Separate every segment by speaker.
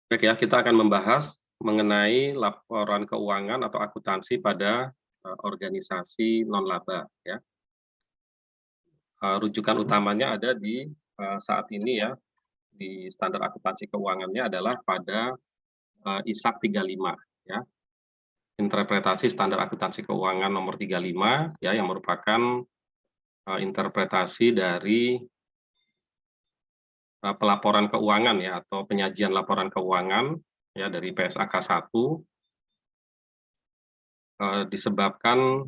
Speaker 1: Baik ya, kita akan membahas mengenai laporan keuangan atau akuntansi pada organisasi non-laba ya. Rujukan utamanya ada di saat ini ya, di standar akuntansi keuangannya adalah pada ISAK 35 ya. Interpretasi standar akuntansi keuangan nomor 35 ya, yang merupakan interpretasi dari pelaporan keuangan ya, atau penyajian laporan keuangan ya dari PSAK 1 disebabkan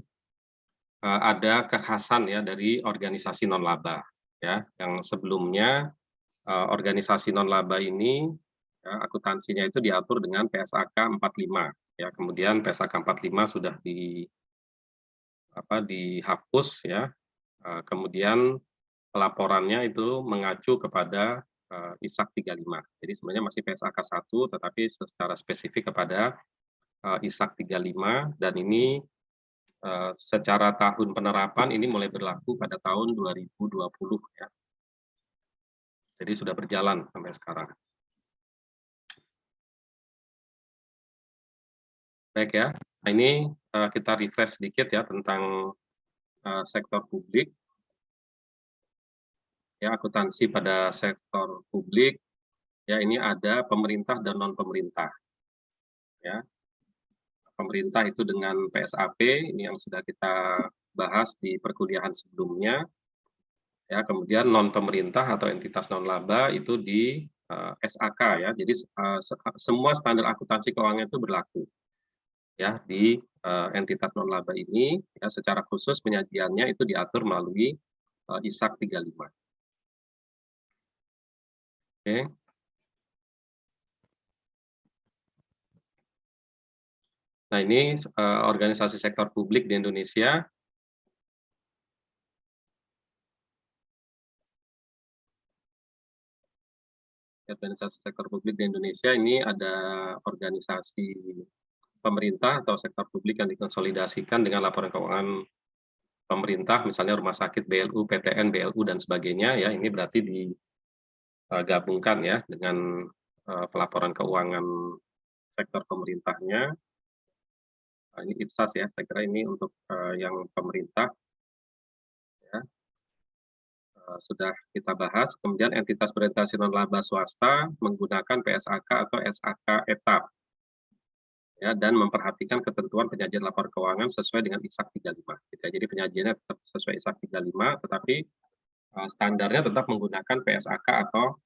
Speaker 1: ada kekhasan ya dari organisasi non-laba ya, yang sebelumnya organisasi non-laba ini ya, akuntansinya itu diatur dengan PSAK 45 ya, kemudian PSAK 45 sudah dihapus ya, kemudian pelaporannya itu mengacu kepada ISAK 35. Jadi sebenarnya masih PSAK 1 tetapi secara spesifik kepada ISAK 35, dan ini secara tahun penerapan ini mulai berlaku pada tahun 2020 ya. Jadi sudah berjalan sampai sekarang. Baik ya. Nah, ini kita refresh sedikit ya tentang sektor publik. Ya, akuntansi pada sektor publik ya, ini ada pemerintah dan non pemerintah. Ya. Pemerintah itu dengan PSAP, ini yang sudah kita bahas di perkuliahan sebelumnya. Ya, kemudian non pemerintah atau entitas non laba itu di SAK ya. Jadi semua standar akuntansi keuangan itu berlaku ya di entitas non laba ini ya, secara khusus penyajiannya itu diatur melalui ISAK 35. Oke. Nah, ini organisasi sektor publik di Indonesia. Organisasi sektor publik di Indonesia ini ada organisasi pemerintah atau sektor publik yang dikonsolidasikan dengan laporan keuangan pemerintah, misalnya rumah sakit, BLU, PTN, BLU, dan sebagainya ya. Ini berarti digabungkan ya dengan pelaporan keuangan sektor pemerintahnya. Ini IPSAS ya, saya kira ini untuk yang pemerintah ya. Sudah kita bahas. Kemudian entitas berorientasi non-laba swasta menggunakan PSAK atau SAK etap ya, dan memperhatikan ketentuan penyajian laporan keuangan sesuai dengan ISAK 35. Gitu ya. Jadi penyajiannya tetap sesuai ISAK 35, tetapi standarnya tetap menggunakan PSAK atau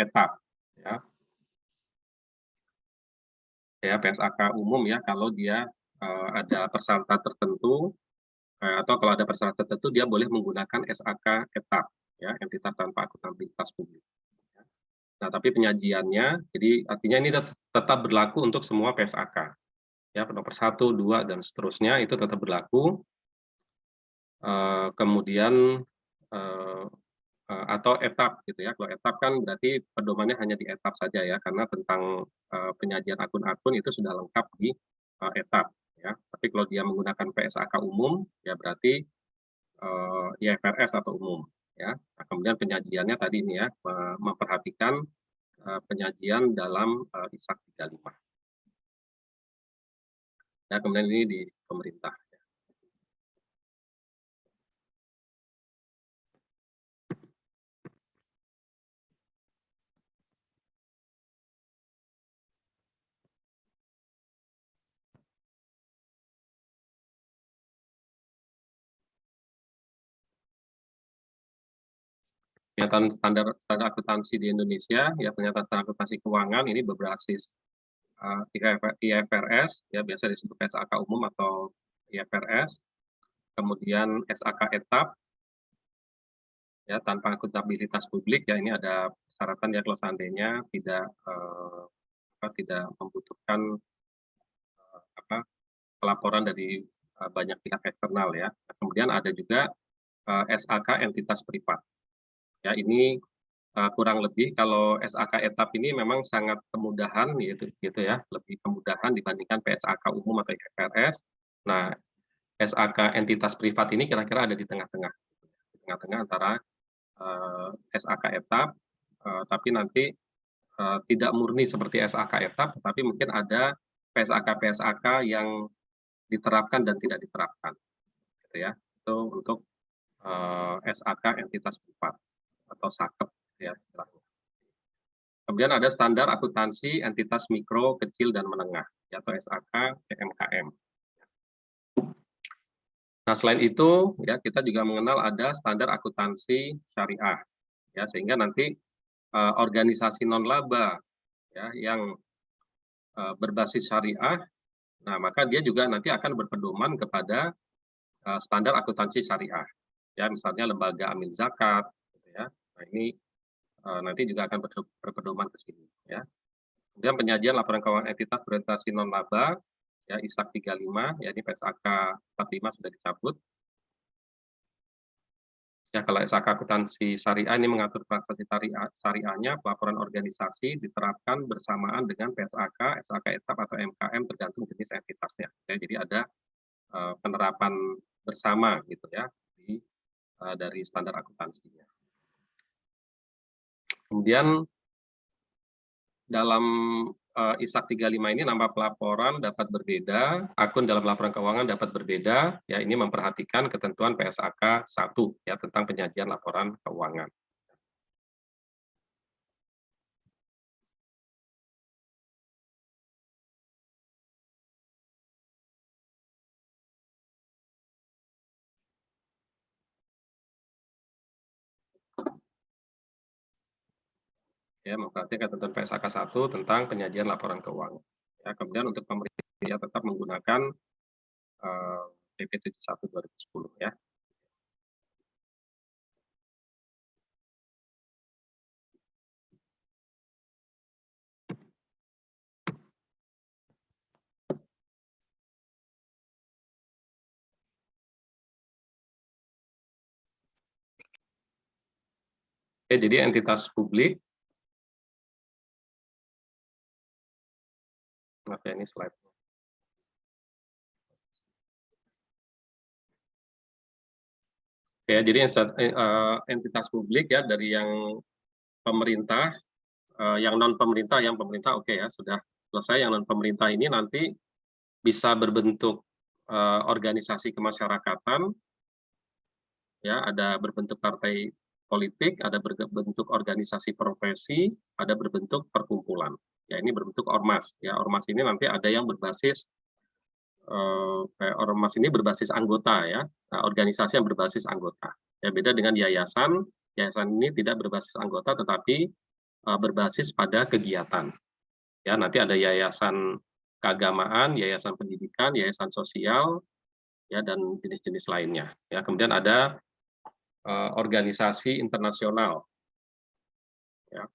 Speaker 1: etap ya. Ya, PSAK umum ya, kalau dia ada persyaratan tertentu, atau kalau ada persyaratan tertentu dia boleh menggunakan SAK etap ya, entitas tanpa akuntabilitas publik. Nah, tapi penyajiannya, jadi artinya ini tetap berlaku untuk semua PSAK. Ya, nomor 1, 2, dan seterusnya itu tetap berlaku. Kemudian atau etap gitu ya. Kalau etap kan berarti pedomannya hanya di etap saja ya, karena tentang penyajian akun-akun itu sudah lengkap di etap ya. Tapi kalau dia menggunakan PSAK umum ya berarti IFRS atau umum ya. Nah, kemudian penyajiannya tadi ini ya, memperhatikan penyajian dalam ISAK 35. Ya, kemudian ini di pemerintah. Pernyataan standar akuntansi di Indonesia ya, pernyataan standar akuntansi keuangan ini berbasis IFRS ya, biasa disebut SAK umum atau IFRS, kemudian SAK etap ya, tanpa akuntabilitas publik ya, ini ada persyaratan ya, kalau seandainya tidak membutuhkan pelaporan dari banyak pihak eksternal ya. Kemudian ada juga SAK entitas privat. Ya, ini kurang lebih kalau SAK etap ini memang sangat kemudahan gitu ya, lebih kemudahan dibandingkan PSAK umum atau IFRS. Nah, SAK entitas privat ini kira-kira ada di tengah-tengah. Di tengah-tengah antara SAK etap, tapi nanti tidak murni seperti SAK etap, tetapi mungkin ada PSAK-PSAK yang diterapkan dan tidak diterapkan, gitu ya. Itu untuk SAK entitas privat atau SAKEP, ya istilahnya. Kemudian ada standar akuntansi entitas mikro, kecil, dan menengah, atau SAK PMKM. Nah, selain itu, ya kita juga mengenal ada standar akuntansi syariah, ya sehingga nanti organisasi non-laba ya yang berbasis syariah, nah maka dia juga nanti akan berpedoman kepada standar akuntansi syariah, ya misalnya lembaga amil zakat, gitu ya. Nah ini nanti juga akan berpedoman ke sini, ya. Kemudian penyajian laporan keuangan entitas berorientasi non-laba, ya ISAK 35, ya ini PSAK 45 sudah dicabut. Ya, kalau SAK akuntansi syariah ini mengatur transaksi syariahnya, pelaporan organisasi diterapkan bersamaan dengan PSAK, SAK etap atau MKM tergantung jenis entitasnya. Ya, jadi ada penerapan bersama gitu ya dari standar akuntansinya. Kemudian dalam ISAK 35 ini nama pelaporan dapat berbeda, akun dalam laporan keuangan dapat berbeda, ya ini memperhatikan ketentuan PSAK 1 ya tentang penyajian laporan keuangan. Ya, memperhatikan ketentuan PSAK 1 tentang penyajian laporan keuangan. Ya, kemudian untuk pemerintah ya, tetap menggunakan PP 71 2010 ya. Oke, jadi entitas publik. Oke, ini slide. Oke, jadi entitas publik ya dari yang pemerintah, yang non pemerintah, yang pemerintah oke ya sudah selesai. Yang non pemerintah ini nanti bisa berbentuk organisasi kemasyarakatan, ya ada berbentuk partai politik, ada berbentuk organisasi profesi, ada berbentuk perkumpulan. Ya ini berbentuk ormas. Ya ormas ini nanti ada yang berbasis ormas ini berbasis anggota ya, organisasi yang berbasis anggota. Ya beda dengan yayasan. Yayasan ini tidak berbasis anggota tetapi berbasis pada kegiatan. Ya nanti ada yayasan keagamaan, yayasan pendidikan, yayasan sosial, ya dan jenis-jenis lainnya. Ya kemudian ada organisasi internasional, ya,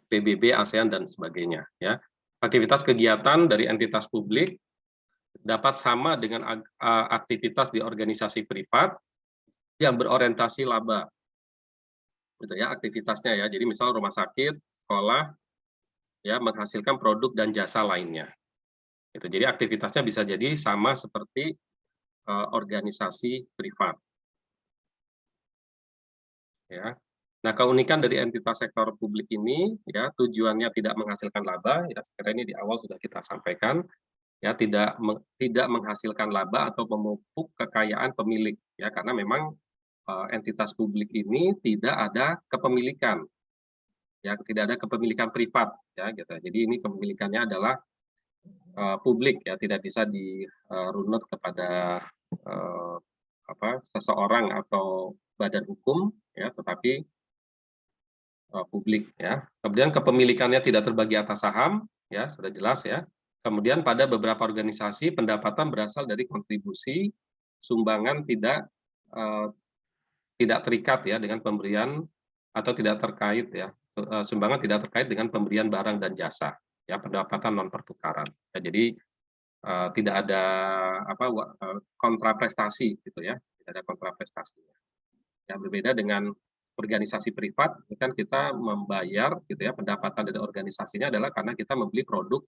Speaker 1: PBB, ASEAN dan sebagainya. Ya, aktivitas kegiatan dari entitas publik dapat sama dengan aktivitas di organisasi privat yang berorientasi laba, gitu ya aktivitasnya ya. Jadi misal rumah sakit, sekolah, ya menghasilkan produk dan jasa lainnya. Gitu. Jadi aktivitasnya bisa jadi sama seperti organisasi privat. Ya. Nah, keunikan dari entitas sektor publik ini, ya tujuannya tidak menghasilkan laba, ya sekarang ini di awal sudah kita sampaikan, ya tidak menghasilkan laba atau memupuk kekayaan pemilik, ya karena memang entitas publik ini tidak ada kepemilikan, ya tidak ada kepemilikan privat, ya gitu. Jadi ini kepemilikannya adalah publik, ya tidak bisa dirunut kepada seseorang atau badan hukum, ya tetapi publik ya. Kemudian kepemilikannya tidak terbagi atas saham, ya sudah jelas ya. Kemudian pada beberapa organisasi pendapatan berasal dari kontribusi, sumbangan tidak terikat ya dengan pemberian atau tidak terkait ya. Sumbangan tidak terkait dengan pemberian barang dan jasa, ya pendapatan non pertukaran. Ya, jadi tidak ada kontraprestasi gitu ya, tidak ada kontraprestasinya. Yang berbeda dengan organisasi privat, kan kita membayar gitu ya pendapatan dari organisasinya adalah karena kita membeli produk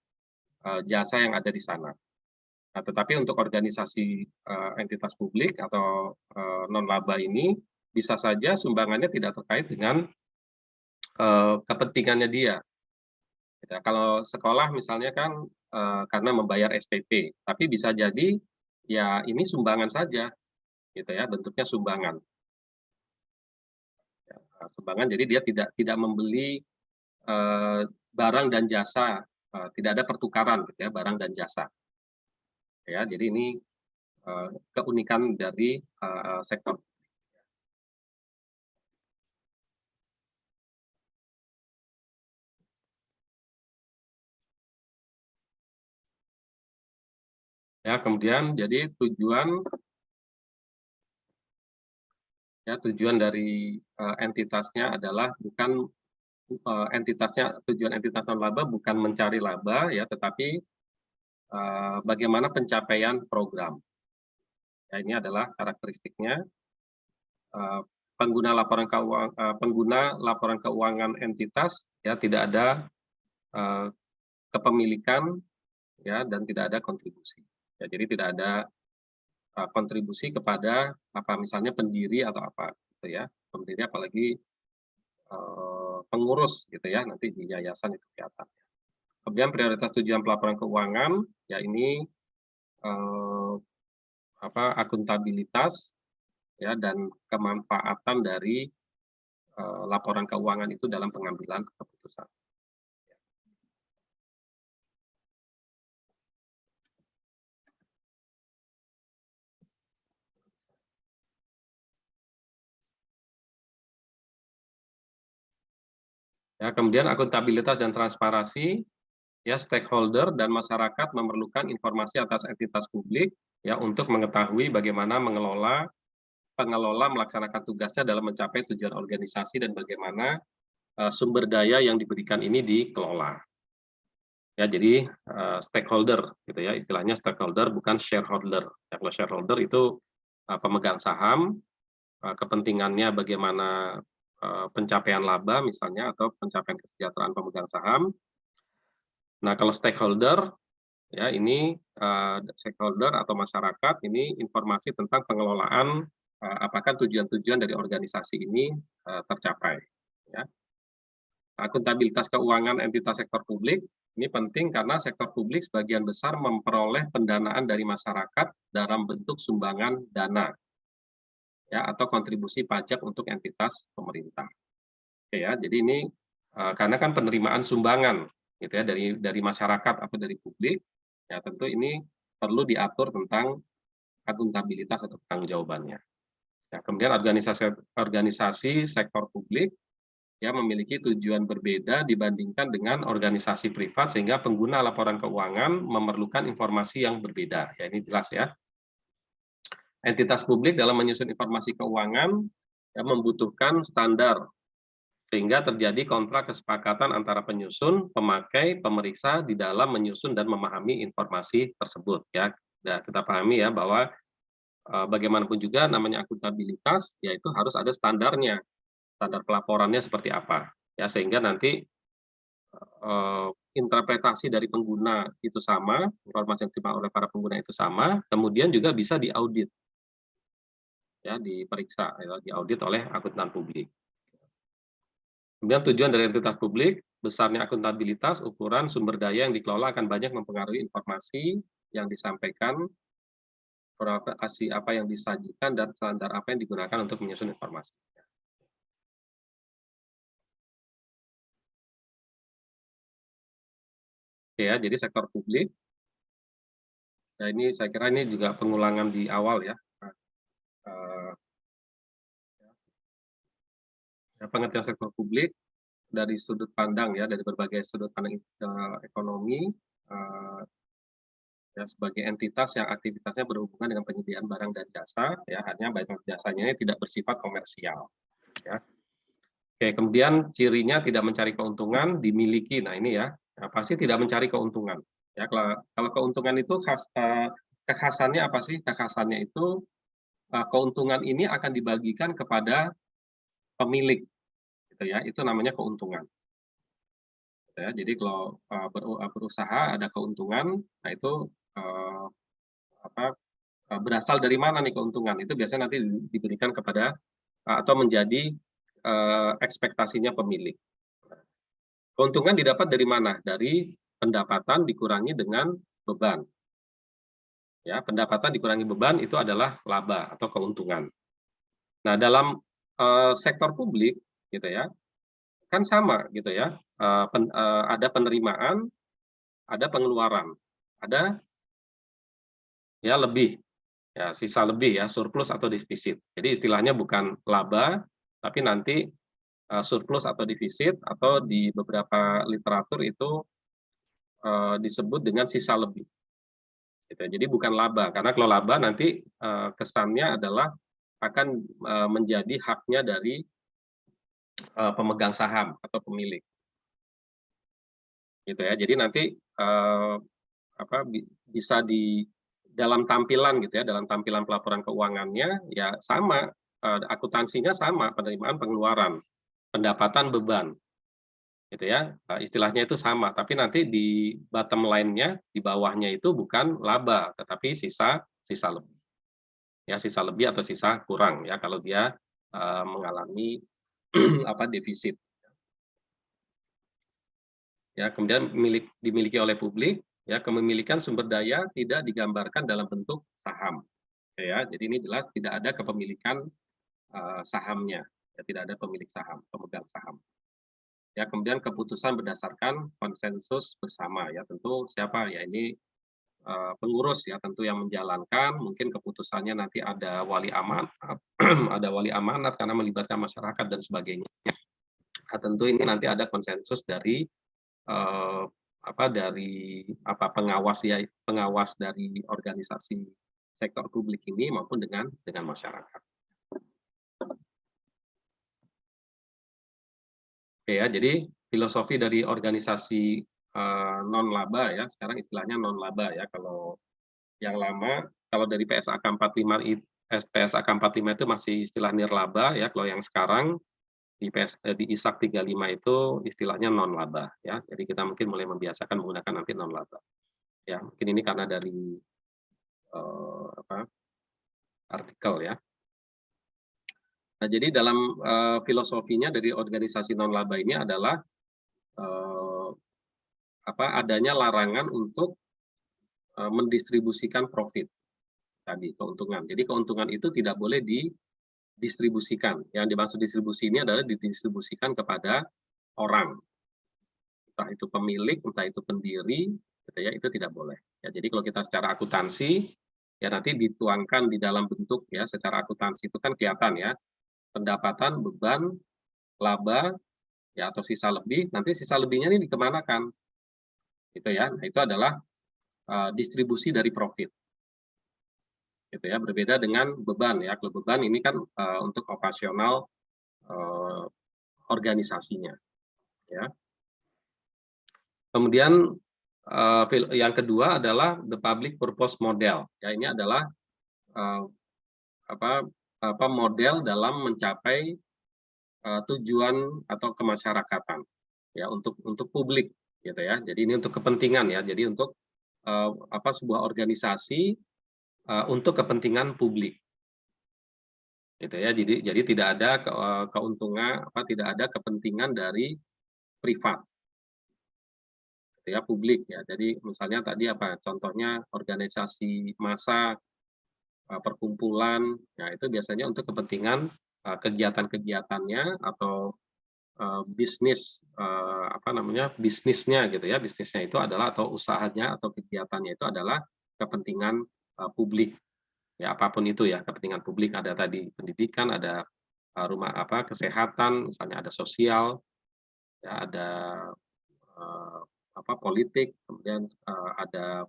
Speaker 1: jasa yang ada di sana. Nah, tetapi untuk organisasi entitas publik atau non laba ini bisa saja sumbangannya tidak terkait dengan kepentingannya dia. Gitu ya. Kalau sekolah misalnya kan karena membayar SPP, tapi bisa jadi ya ini sumbangan saja, gitu ya, bentuknya sumbangan. Ya, sumbangan, jadi dia tidak membeli barang dan jasa, tidak ada pertukaran gitu ya, barang dan jasa. Ya, jadi ini keunikan dari sektor. Ya, kemudian jadi tujuan dari entitasnya adalah bukan tujuan entitas laba bukan mencari laba ya, tetapi bagaimana pencapaian program. Ya, ini adalah karakteristiknya. Uh, pengguna laporan keuangan entitas ya tidak ada kepemilikan ya dan tidak ada kontribusi. Ya, jadi tidak ada kontribusi kepada misalnya pendiri atau apa gitu ya, pendiri apalagi pengurus gitu ya, nanti di yayasan itu kelihatan. Kemudian prioritas tujuan pelaporan keuangan ya ini akuntabilitas ya dan kemanfaatan dari laporan keuangan itu dalam pengambilan keputusan. Ya, kemudian akuntabilitas dan transparansi, ya stakeholder dan masyarakat memerlukan informasi atas entitas publik ya untuk mengetahui bagaimana pengelola melaksanakan tugasnya dalam mencapai tujuan organisasi dan bagaimana sumber daya yang diberikan ini dikelola. Ya, jadi stakeholder gitu ya, istilahnya stakeholder bukan shareholder. Ya, kalau shareholder itu pemegang saham, kepentingannya bagaimana pencapaian laba misalnya atau pencapaian kesejahteraan pemegang saham. Nah, kalau stakeholder ya ini stakeholder atau masyarakat ini informasi tentang pengelolaan apakah tujuan-tujuan dari organisasi ini tercapai. Ya. Akuntabilitas keuangan entitas sektor publik ini penting karena sektor publik sebagian besar memperoleh pendanaan dari masyarakat dalam bentuk sumbangan dana ya atau kontribusi pajak untuk entitas pemerintah. Oke ya, jadi ini karena kan penerimaan sumbangan gitu ya dari masyarakat atau dari publik, ya tentu ini perlu diatur tentang akuntabilitas atau pertanggungjawabannya. Ya, kemudian organisasi sektor publik ya memiliki tujuan berbeda dibandingkan dengan organisasi privat sehingga pengguna laporan keuangan memerlukan informasi yang berbeda. Ya ini jelas ya. Entitas publik dalam menyusun informasi keuangan ya, membutuhkan standar sehingga terjadi kontrak kesepakatan antara penyusun, pemakai, pemeriksa di dalam menyusun dan memahami informasi tersebut ya. Dan kita pahami ya bahwa bagaimanapun juga namanya akuntabilitas yaitu harus ada standarnya. Standar pelaporannya seperti apa. Ya sehingga nanti interpretasi dari pengguna itu sama, informasi yang diterima oleh para pengguna itu sama, kemudian juga bisa diaudit. Ya, diperiksa ya, diaudit oleh akuntan publik. Kemudian tujuan dari entitas publik, besarnya akuntabilitas, ukuran sumber daya yang dikelola akan banyak mempengaruhi informasi yang disampaikan, verifikasi apa yang disajikan, dan standar apa yang digunakan untuk menyusun informasi. Oke ya, jadi sektor publik, nah ini saya kira ini juga pengulangan di awal ya. Pengertian sektor publik dari sudut pandang ya, dari berbagai sudut pandang ekonomi, ya sebagai entitas yang aktivitasnya berhubungan dengan penyediaan barang dan jasa, ya hanya barang jasanya ini tidak bersifat komersial. Ya. Oke, kemudian cirinya tidak mencari keuntungan, dimiliki. Nah ini ya, pasti tidak mencari keuntungan. Ya, kalau keuntungan itu kekhasannya apa sih? Kekhasannya itu keuntungan ini akan dibagikan kepada pemilik, gitu ya. Itu namanya keuntungan. Ya, jadi kalau berusaha ada keuntungan, nah itu berasal dari mana nih keuntungan? Itu biasanya nanti diberikan kepada atau menjadi ekspektasinya pemilik. Keuntungan didapat dari mana? Dari pendapatan dikurangi dengan beban. Ya, pendapatan dikurangi beban itu adalah laba atau keuntungan. Nah, dalam sektor publik gitu ya, kan sama gitu ya. Ada penerimaan, ada pengeluaran, ada ya lebih, ya sisa lebih ya, surplus atau defisit. Jadi istilahnya bukan laba, tapi nanti surplus atau defisit atau di beberapa literatur itu disebut dengan sisa lebih. Gitu. Jadi bukan laba, karena kalau laba nanti kesannya adalah akan menjadi haknya dari pemegang saham atau pemilik. Gitu ya. Jadi nanti bisa di dalam tampilan gitu ya, dalam tampilan pelaporan keuangannya ya sama, akuntansinya sama, penerimaan pengeluaran, pendapatan beban, gitu ya, istilahnya itu sama, tapi nanti di bottom line-nya, di bawahnya itu bukan laba, tetapi sisa sisa lebih. Ya, sisa lebih atau sisa kurang ya kalau dia mengalami defisit. Ya, kemudian dimiliki oleh publik, ya kepemilikan sumber daya tidak digambarkan dalam bentuk saham. Ya, jadi ini jelas tidak ada kepemilikan sahamnya, ya, tidak ada pemilik saham, pemegang saham. Ya, kemudian keputusan berdasarkan konsensus bersama ya, tentu siapa ya ini pengurus ya tentu yang menjalankan, mungkin keputusannya nanti ada wali amanat, ada wali amanat karena melibatkan masyarakat dan sebagainya. Nah, tentu ini nanti ada konsensus dari pengawas ya, pengawas dari organisasi sektor publik ini maupun dengan masyarakat. Oke ya, jadi filosofi dari organisasi non laba ya, sekarang istilahnya non laba ya. Kalau yang lama, kalau dari PSAK 45 PSAK 45 itu masih istilah nirlaba ya. Kalau yang sekarang di ISAK 35 itu istilahnya non laba ya. Jadi kita mungkin mulai membiasakan menggunakan nanti non laba. Ya, mungkin ini karena dari artikel ya. Nah, jadi dalam filosofinya dari organisasi non laba ini adalah adanya larangan untuk mendistribusikan profit tadi, keuntungan. Jadi keuntungan itu tidak boleh didistribusikan. Yang dimaksud distribusi ini adalah didistribusikan kepada orang, entah itu pemilik, entah itu pendiri, gitu ya, itu tidak boleh. Ya, jadi kalau kita secara akuntansi, ya nanti dituangkan di dalam bentuk ya, secara akuntansi itu kan kelihatan ya, pendapatan, beban, laba, ya atau sisa lebih, nanti sisa lebihnya ini dikemanakan, gitu ya. Nah, itu adalah distribusi dari profit, gitu ya. Berbeda dengan beban ya. Kalau beban ini kan untuk operasional organisasinya, ya. Kemudian yang kedua adalah the public purpose model. Ya, ini adalah model dalam mencapai tujuan atau kemasyarakatan ya untuk publik gitu ya. Jadi ini untuk kepentingan ya. Jadi untuk sebuah organisasi untuk kepentingan publik. Gitu ya. Jadi tidak ada keuntungan tidak ada kepentingan dari privat. Gitu ya, publik ya. Jadi misalnya tadi contohnya organisasi massa, perkumpulan, ya itu biasanya untuk kepentingan kegiatan-kegiatannya atau bisnis bisnisnya gitu ya, bisnisnya itu adalah atau usahanya atau kegiatannya itu adalah kepentingan publik ya, apapun itu ya, kepentingan publik. Ada tadi pendidikan, ada kesehatan, misalnya ada sosial ya, ada politik, kemudian ada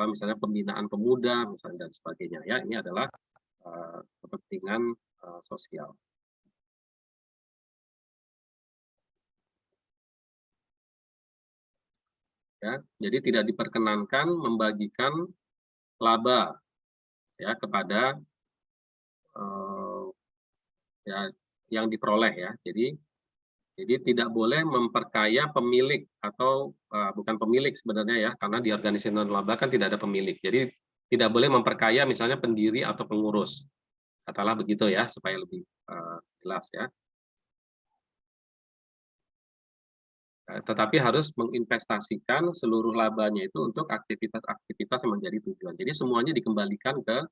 Speaker 1: misalnya pembinaan pemuda misalnya dan sebagainya ya. Ini adalah kepentingan sosial. Ya, jadi tidak diperkenankan membagikan laba ya kepada ya yang diperoleh ya. Jadi tidak boleh memperkaya pemilik atau bukan pemilik sebenarnya ya, karena di organisasi non laba kan tidak ada pemilik. Jadi tidak boleh memperkaya misalnya pendiri atau pengurus. Katakanlah begitu ya supaya lebih jelas ya. tetapi harus menginvestasikan seluruh labanya itu untuk aktivitas-aktivitas yang menjadi tujuan. Jadi semuanya dikembalikan ke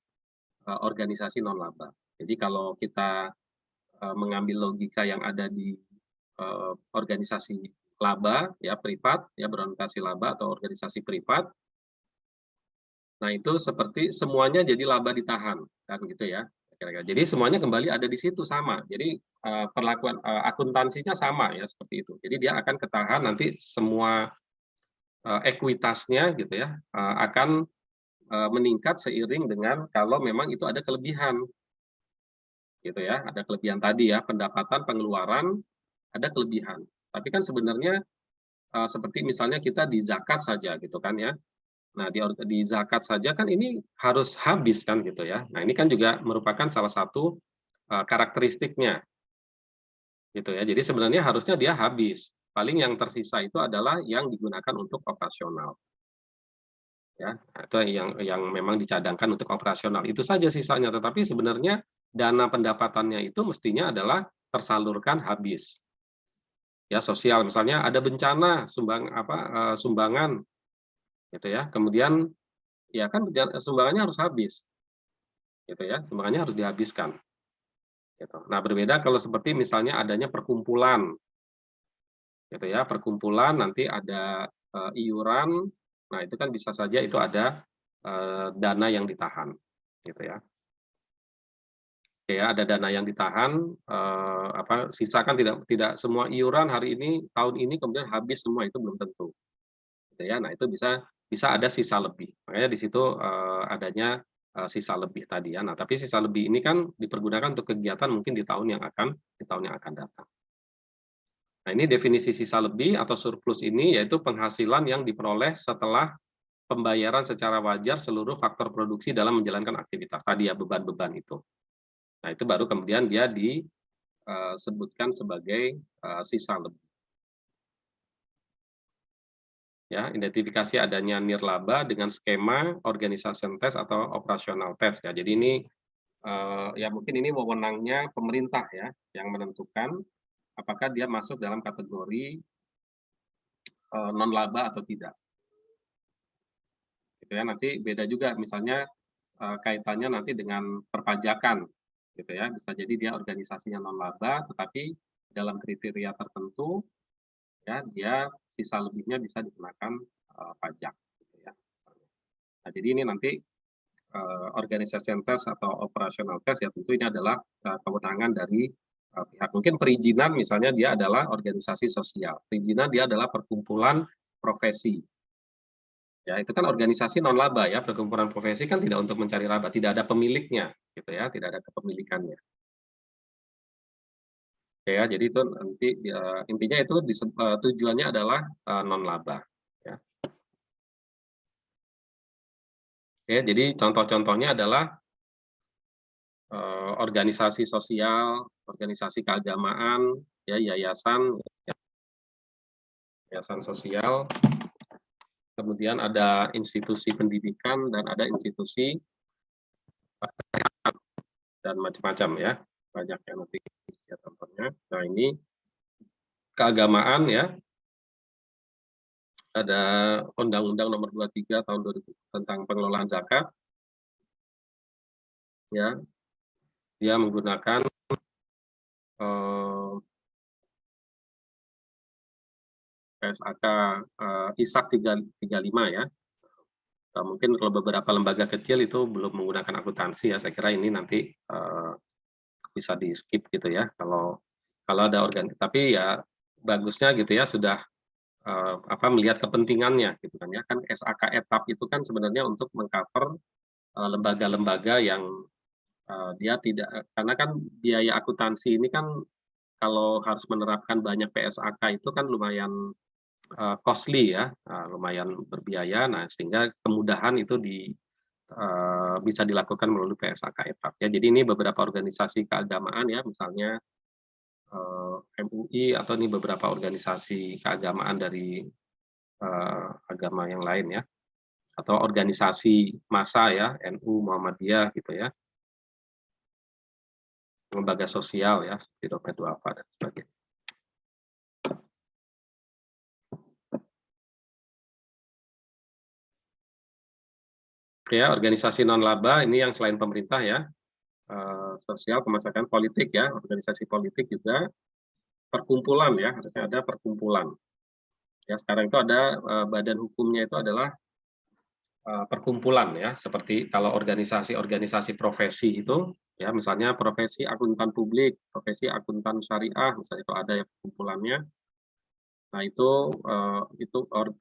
Speaker 1: organisasi non laba. Jadi kalau kita mengambil logika yang ada di organisasi laba ya privat ya berorientasi laba atau organisasi privat, nah itu seperti semuanya jadi laba ditahan kan gitu ya kira-kira. Jadi semuanya kembali ada di situ sama. Jadi perlakuan akuntansinya sama ya seperti itu. Jadi dia akan ketahan nanti semua ekuitasnya gitu ya akan meningkat seiring dengan kalau memang itu ada kelebihan gitu ya, ada kelebihan tadi ya pendapatan pengeluaran ada kelebihan. Tapi kan sebenarnya seperti misalnya kita di zakat saja gitu kan ya. Nah, di zakat saja kan ini harus habis kan gitu ya. Nah, ini kan juga merupakan salah satu karakteristiknya gitu ya. Jadi sebenarnya harusnya dia habis. Paling yang tersisa itu adalah yang digunakan untuk operasional. Ya, atau yang memang dicadangkan untuk operasional. Itu saja sisanya, tetapi sebenarnya dana pendapatannya itu mestinya adalah tersalurkan habis. Ya, sosial misalnya ada bencana sumbangan gitu ya. Kemudian ya kan sumbangannya harus habis gitu ya, sumbangannya harus dihabiskan gitu. Nah, berbeda kalau seperti misalnya adanya perkumpulan gitu ya, perkumpulan nanti ada iuran, nah itu kan bisa saja itu ada dana yang ditahan gitu ya. Oke ya, ada dana yang ditahan sisa kan tidak tidak semua iuran hari ini tahun ini kemudian habis semua itu belum tentu. Gitu ya. Nah, itu bisa bisa ada sisa lebih. Makanya di situ adanya sisa lebih tadi ya. Nah, tapi sisa lebih ini kan dipergunakan untuk kegiatan mungkin di tahun yang akan datang. Nah, ini definisi sisa lebih atau surplus ini yaitu penghasilan yang diperoleh setelah pembayaran secara wajar seluruh faktor produksi dalam menjalankan aktivitas tadi ya beban-beban itu. Nah, itu baru kemudian dia disebutkan sebagai sisa lebih. Ya, identifikasi adanya nirlaba dengan skema organisasi tes atau operasional tes ya. Jadi ini ya mungkin ini wewenangnya pemerintah ya yang menentukan apakah dia masuk dalam kategori non laba atau tidak. Gitu ya. Nanti beda juga misalnya kaitannya nanti dengan perpajakan gitu ya. Bisa jadi dia organisasinya non laba tetapi dalam kriteria tertentu ya dia sisa lebihnya bisa dikenakan pajak gitu ya. Nah, jadi ini nanti organisasi tes atau operasional tes ya tentu ini adalah kewenangan dari pihak mungkin perizinan misalnya dia adalah organisasi sosial. Perizinan dia adalah perkumpulan profesi. Ya, itu kan organisasi non laba ya, perkumpulan profesi kan tidak untuk mencari laba, tidak ada pemiliknya gitu ya, tidak ada kepemilikannya. Oke ya, jadi itu nanti intinya itu tujuannya adalah non laba ya. Oke, jadi contoh-contohnya adalah organisasi sosial, organisasi keagamaan, ya yayasan, yayasan sosial, kemudian ada institusi pendidikan dan ada institusi dan macam-macam ya, banyak yang nanti ya contohnya. Nah ini keagamaan ya, ada Undang-Undang Nomor 23 Tahun 2000 tentang pengelolaan zakat, ya, dia menggunakan PSAK ISAK 335 ya. Mungkin kalau beberapa lembaga kecil itu belum menggunakan akuntansi ya, saya kira ini nanti bisa di skip gitu ya. Kalau ada tapi ya bagusnya gitu ya sudah melihat kepentingannya gitu kan ya. Kan SAK etap itu kan sebenarnya untuk mengcover lembaga-lembaga yang dia tidak karena kan biaya akuntansi ini kan kalau harus menerapkan banyak PSAK itu kan lumayan costly ya, lumayan berbiaya. Nah, sehingga kemudahan itu bisa dilakukan melalui PSAK etap ya. Jadi ini beberapa organisasi keagamaan ya, misalnya MUI atau ini beberapa organisasi keagamaan dari agama yang lain ya, atau organisasi massa ya, NU, Muhammadiyah gitu ya, lembaga sosial ya, seperti Dompet Duafa dan sebagainya. Ya, organisasi non-laba ini yang selain pemerintah ya, sosial, kemasyarakatan, politik ya, organisasi politik juga, perkumpulan ya, harusnya ada perkumpulan. Ya, sekarang itu ada badan hukumnya itu adalah perkumpulan ya, seperti kalau organisasi-organisasi profesi itu ya, misalnya profesi akuntan publik, profesi akuntan syariah, misalnya itu ada ya perkumpulannya. Nah, itu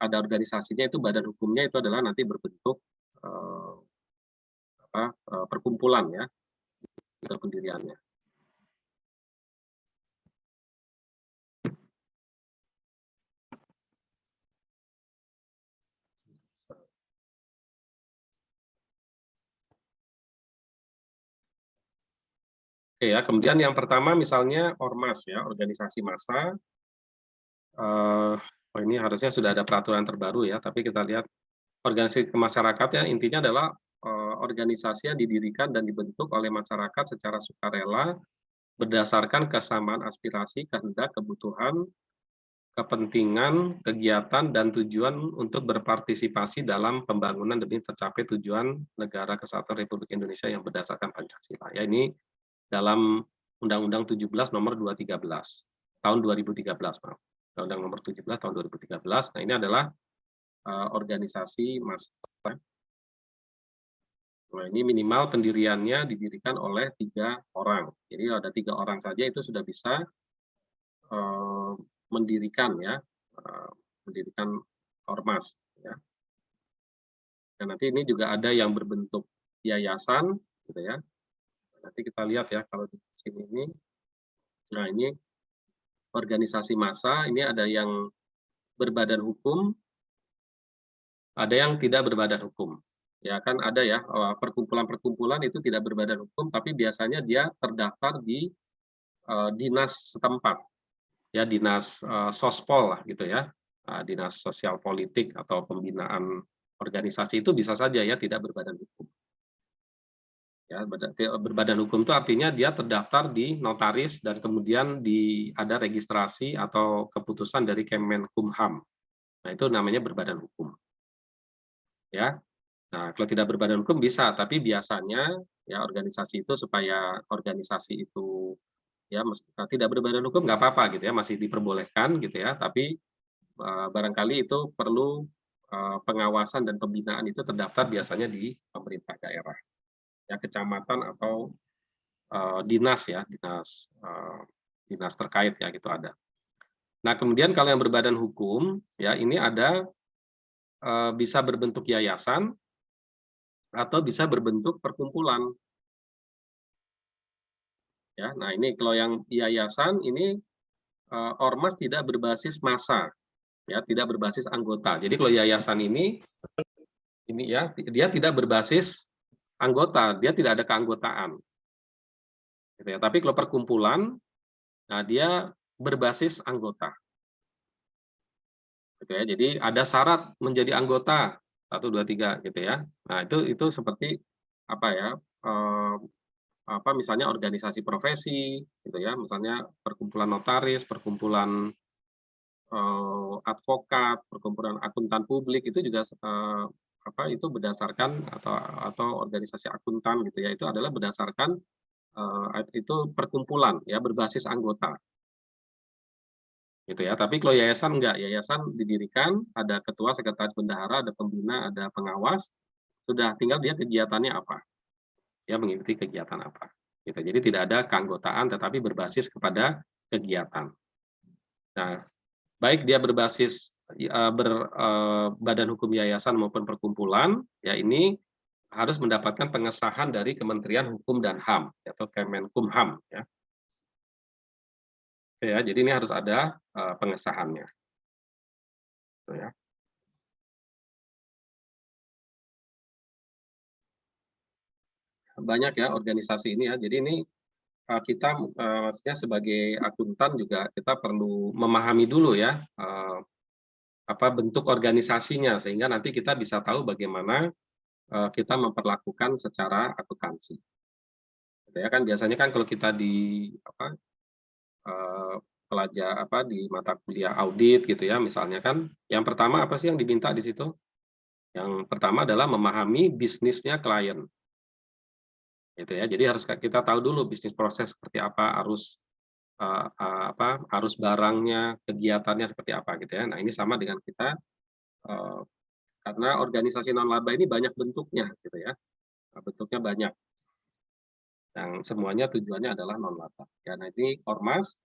Speaker 1: ada organisasinya, itu badan hukumnya itu adalah nanti berbentuk eh, perkumpulan ya, itu pendiriannya. Oke ya, kemudian yang pertama misalnya ormas ya, organisasi massa. Oh, ini harusnya sudah ada peraturan terbaru ya, tapi kita lihat organisasi kemasyarakatan intinya adalah organisasi yang didirikan dan dibentuk oleh masyarakat secara sukarela berdasarkan kesamaan aspirasi, kehendak, kebutuhan, kepentingan, kegiatan, dan tujuan untuk berpartisipasi dalam pembangunan demi tercapai tujuan negara kesatuan Republik Indonesia yang berdasarkan Pancasila. Ya, ini dalam Undang-Undang 17 nomor 213 tahun 2013, maaf. Undang-Undang nomor 17 tahun 2013. Nah, ini adalah organisasi massa. Nah, ini minimal pendiriannya didirikan oleh 3 orang. Jadi ada 3 orang saja itu sudah bisa mendirikan ya, mendirikan ormas ya. Dan nanti ini juga ada yang berbentuk yayasan gitu ya. Nanti kita lihat ya kalau di sini ini. Nah, ini organisasi massa, ini ada yang berbadan hukum, ada yang tidak berbadan hukum. Ya kan ada ya, perkumpulan-perkumpulan itu tidak berbadan hukum, tapi biasanya dia terdaftar di dinas setempat, ya dinas sospol lah gitu ya, dinas sosial politik atau pembinaan organisasi itu bisa saja ya tidak berbadan hukum. Ya, berbadan hukum itu artinya dia terdaftar di notaris dan kemudian ada registrasi atau keputusan dari Kemenkumham. Nah, itu namanya berbadan hukum. Ya. Nah, kalau tidak berbadan hukum bisa, tapi biasanya ya organisasi itu supaya organisasi itu ya tidak berbadan hukum nggak apa-apa gitu ya, masih diperbolehkan gitu ya, tapi barangkali itu perlu pengawasan dan pembinaan itu terdaftar biasanya di pemerintah daerah, ya kecamatan atau dinas ya, dinas terkait ya gitu ada. Nah, kemudian kalau yang berbadan hukum ya ini ada bisa berbentuk yayasan atau bisa berbentuk perkumpulan. Ya, nah ini kalau yang yayasan ini ormas tidak berbasis massa, ya tidak berbasis anggota. Jadi kalau yayasan ini ya dia tidak berbasis anggota, dia tidak ada keanggotaan. Gitu ya. Tapi kalau perkumpulan, nah dia berbasis anggota. Gitu ya. Jadi ada syarat menjadi anggota 1, 2, 3 gitu ya. Nah itu seperti apa ya? Misalnya organisasi profesi, gitu ya. Misalnya perkumpulan notaris, perkumpulan advokat, perkumpulan akuntan publik itu juga itu berdasarkan atau organisasi akuntan gitu ya, itu adalah berdasarkan itu perkumpulan ya berbasis anggota gitu ya. Tapi kalau yayasan enggak, yayasan didirikan ada ketua, sekretaris bendahara, ada pembina, ada pengawas, sudah tinggal dia kegiatannya apa, dia mengikuti kegiatan apa gitu. Jadi tidak ada keanggotaan tetapi berbasis kepada kegiatan. Nah, baik dia berbasis badan hukum yayasan maupun perkumpulan, ya ini harus mendapatkan pengesahan dari Kementerian Hukum dan HAM atau Kemenkumham ya. Ya, jadi ini harus ada pengesahannya. Gitu ya. Banyak ya organisasi ini ya. Jadi ini kita maksudnya sebagai akuntan juga kita perlu memahami dulu ya apa bentuk organisasinya sehingga nanti kita bisa tahu bagaimana kita memperlakukan secara akuntansi. Gitu ya kan biasanya kan kalau kita di pelajar di mata kuliah audit gitu ya misalnya kan yang pertama apa sih yang diminta di situ? Yang pertama adalah memahami bisnisnya klien, gitu ya. Jadi harus kita tahu dulu bisnis proses seperti apa, arus barangnya, kegiatannya seperti apa gitu ya. Nah, ini sama dengan kita, eee, karena organisasi non-laba ini banyak bentuknya gitu ya, bentuknya banyak, yang semuanya tujuannya adalah non-laba. Ya, nah ini ormas,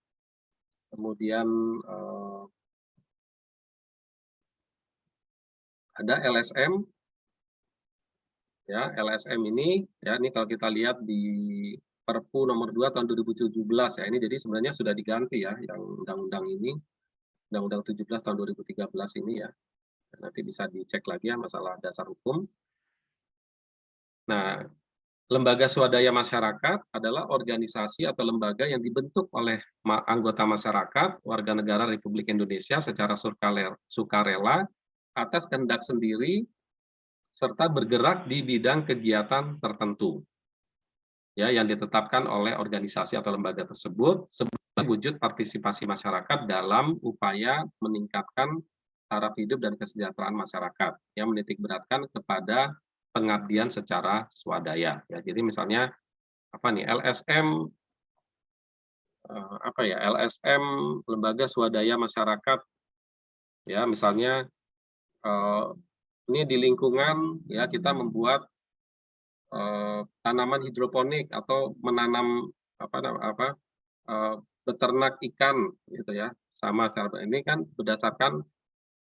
Speaker 1: kemudian, ada LSM, ya, LSM ini, ya, ini kalau kita lihat di Perpu nomor 2 tahun 2017 ya, ini jadi sebenarnya sudah diganti ya, yang undang-undang ini, Undang-Undang 17 tahun 2013 ini ya. Nanti bisa dicek lagi ya masalah dasar hukum. Nah, lembaga swadaya masyarakat adalah organisasi atau lembaga yang dibentuk oleh anggota masyarakat, warga negara Republik Indonesia secara sukarela atas kehendak sendiri serta bergerak di bidang kegiatan tertentu ya yang ditetapkan oleh organisasi atau lembaga tersebut sebagai wujud partisipasi masyarakat dalam upaya meningkatkan taraf hidup dan kesejahteraan masyarakat yang menitik beratkan kepada pengabdian secara swadaya ya. Jadi misalnya apa nih LSM LSM lembaga swadaya masyarakat ya misalnya eh, ini di lingkungan ya kita membuat tanaman hidroponik atau menanam apa apa beternak ikan gitu ya sama cara ini kan berdasarkan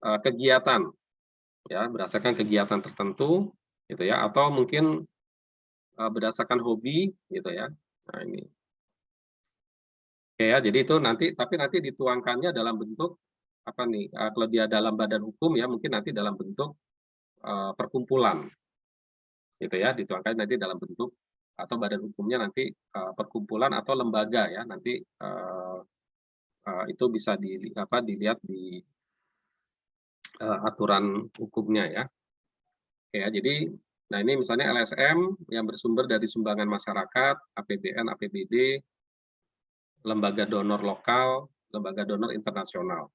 Speaker 1: kegiatan ya berdasarkan kegiatan tertentu gitu ya atau mungkin berdasarkan hobi gitu ya. Nah ini oke ya jadi itu nanti dituangkannya dalam bentuk apa nih kalau dia dalam badan hukum ya mungkin nanti dalam bentuk perkumpulan gitu ya dituangkan nanti dalam bentuk atau badan hukumnya nanti perkumpulan atau lembaga ya nanti itu bisa dilihat di aturan hukumnya ya. Oke ya, jadi nah ini misalnya LSM yang bersumber dari sumbangan masyarakat, APBN, APBD, lembaga donor lokal, lembaga donor internasional,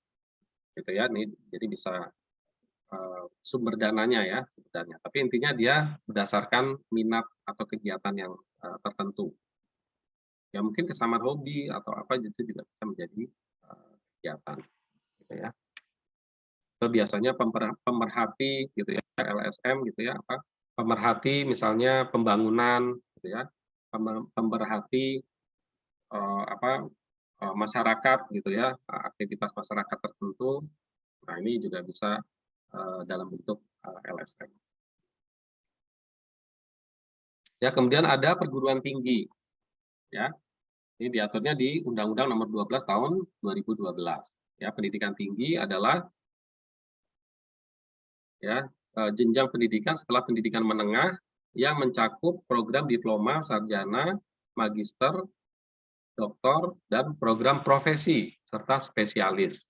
Speaker 1: gitu ya. Ini jadi bisa sumber dananya ya, sebenarnya. Tapi intinya dia berdasarkan minat atau kegiatan yang tertentu. Ya mungkin kesamaan hobi atau apa gitu juga bisa menjadi kegiatan, gitu ya. Atau biasanya pemerhati gitu ya, LSM gitu ya, apa pemerhati misalnya pembangunan gitu ya, pemerhati masyarakat gitu ya, aktivitas masyarakat tertentu. Nah, ini juga bisa dalam bentuk LSM. Ya, kemudian ada perguruan tinggi ya. Ini diaturnya di Undang-Undang Nomor 12 Tahun 2012. Ya, pendidikan tinggi adalah ya jenjang pendidikan setelah pendidikan menengah yang mencakup program diploma, sarjana, magister, doktor, dan program profesi serta spesialis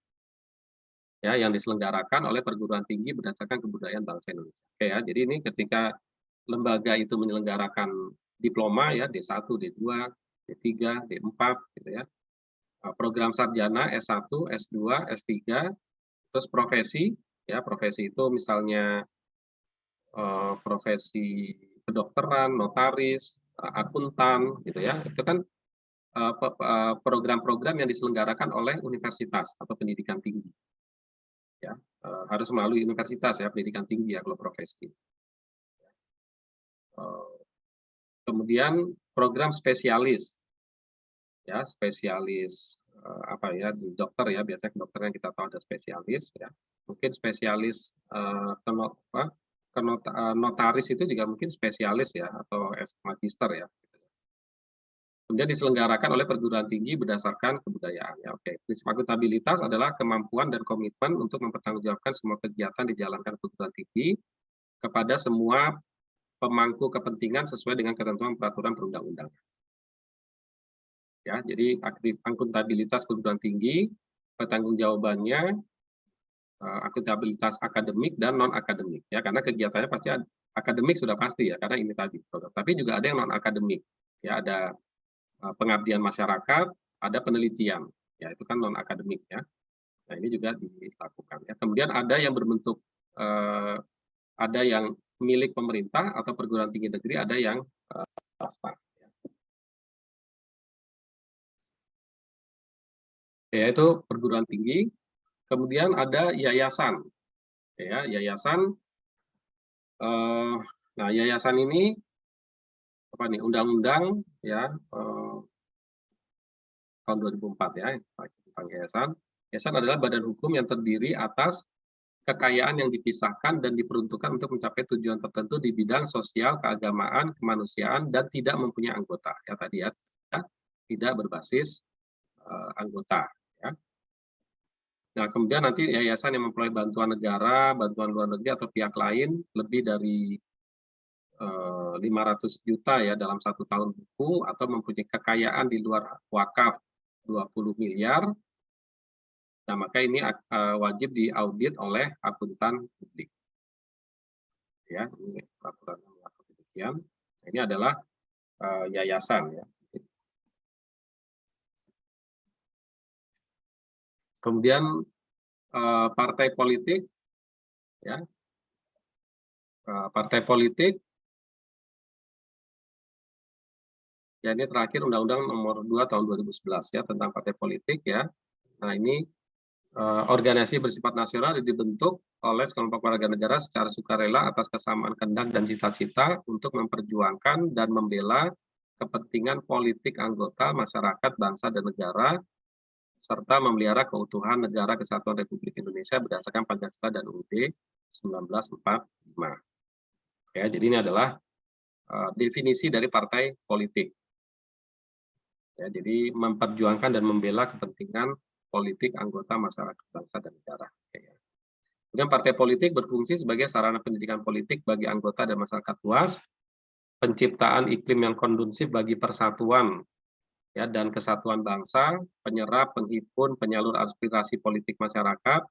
Speaker 1: ya yang diselenggarakan oleh perguruan tinggi berdasarkan kebudayaan bangsa Indonesia. Oke ya, jadi ini ketika lembaga itu menyelenggarakan diploma ya D1, D2, D3, D4 gitu ya. Program sarjana S1, S2, S3, terus profesi ya, profesi itu misalnya profesi kedokteran, notaris, akuntan gitu ya. Itu kan program-program yang diselenggarakan oleh universitas atau pendidikan tinggi. Ya, harus melalui universitas ya, pendidikan tinggi ya kalau profesi. Kemudian program spesialis ya, spesialis apa ya, di dokter ya, biasanya kedokteran kita tahu ada spesialis ya. Mungkin spesialis notaris itu juga mungkin spesialis ya atau magister ya. Kemudian diselenggarakan oleh perguruan tinggi berdasarkan kebudayaan. Ya, oke. Prinsip akuntabilitas adalah kemampuan dan komitmen untuk mempertanggungjawabkan semua kegiatan dijalankan perguruan tinggi kepada semua pemangku kepentingan sesuai dengan ketentuan peraturan perundang-undangan. Ya, jadi akuntabilitas perguruan tinggi, pertanggungjawabannya akuntabilitas akademik dan non akademik ya karena kegiatannya pasti akademik sudah pasti ya karena ini tadi program. Tapi juga ada yang non akademik ya ada pengabdian masyarakat, ada penelitian, ya itu kan non akademik ya. Nah ini juga dilakukan ya. Kemudian ada yang berbentuk ada yang milik pemerintah atau perguruan tinggi negeri, ada yang swasta. Yaitu perguruan tinggi, kemudian ada yayasan. Ya, yayasan. Nah, yayasan ini apa nih? Undang-undang ya tahun 2004 ya tentang yayasan. Yayasan adalah badan hukum yang terdiri atas kekayaan yang dipisahkan dan diperuntukkan untuk mencapai tujuan tertentu di bidang sosial, keagamaan, kemanusiaan, dan tidak mempunyai anggota. Ya tadi ya, tidak berbasis anggota. Ya. Nah, kemudian nanti yayasan yang memperoleh bantuan negara, bantuan luar negeri atau pihak lain lebih dari 500 juta ya dalam 1 tahun buku, atau mempunyai kekayaan di luar wakaf 20 miliar. Nah, maka ini wajib diaudit oleh akuntan publik. Ya, ini peraturan demikian. Ini adalah yayasan ya. Kemudian partai politik ya. Partai politik ya, ini terakhir Undang-Undang Nomor 2 Tahun 2011 ya tentang partai politik ya. Nah, ini organisasi bersifat nasional dibentuk oleh sekelompok warga negara secara sukarela atas kesamaan kehendak dan cita-cita untuk memperjuangkan dan membela kepentingan politik anggota masyarakat, bangsa, dan negara, serta memelihara keutuhan negara kesatuan Republik Indonesia berdasarkan Pancasila dan UUD 1945. Ya, jadi ini adalah definisi dari partai politik. Ya, jadi memperjuangkan dan membela kepentingan politik anggota masyarakat, bangsa, dan negara. Kemudian partai politik berfungsi sebagai sarana pendidikan politik bagi anggota dan masyarakat luas, penciptaan iklim yang kondusif bagi persatuan ya dan kesatuan bangsa, penyerap, penghimpun, penyalur aspirasi politik masyarakat,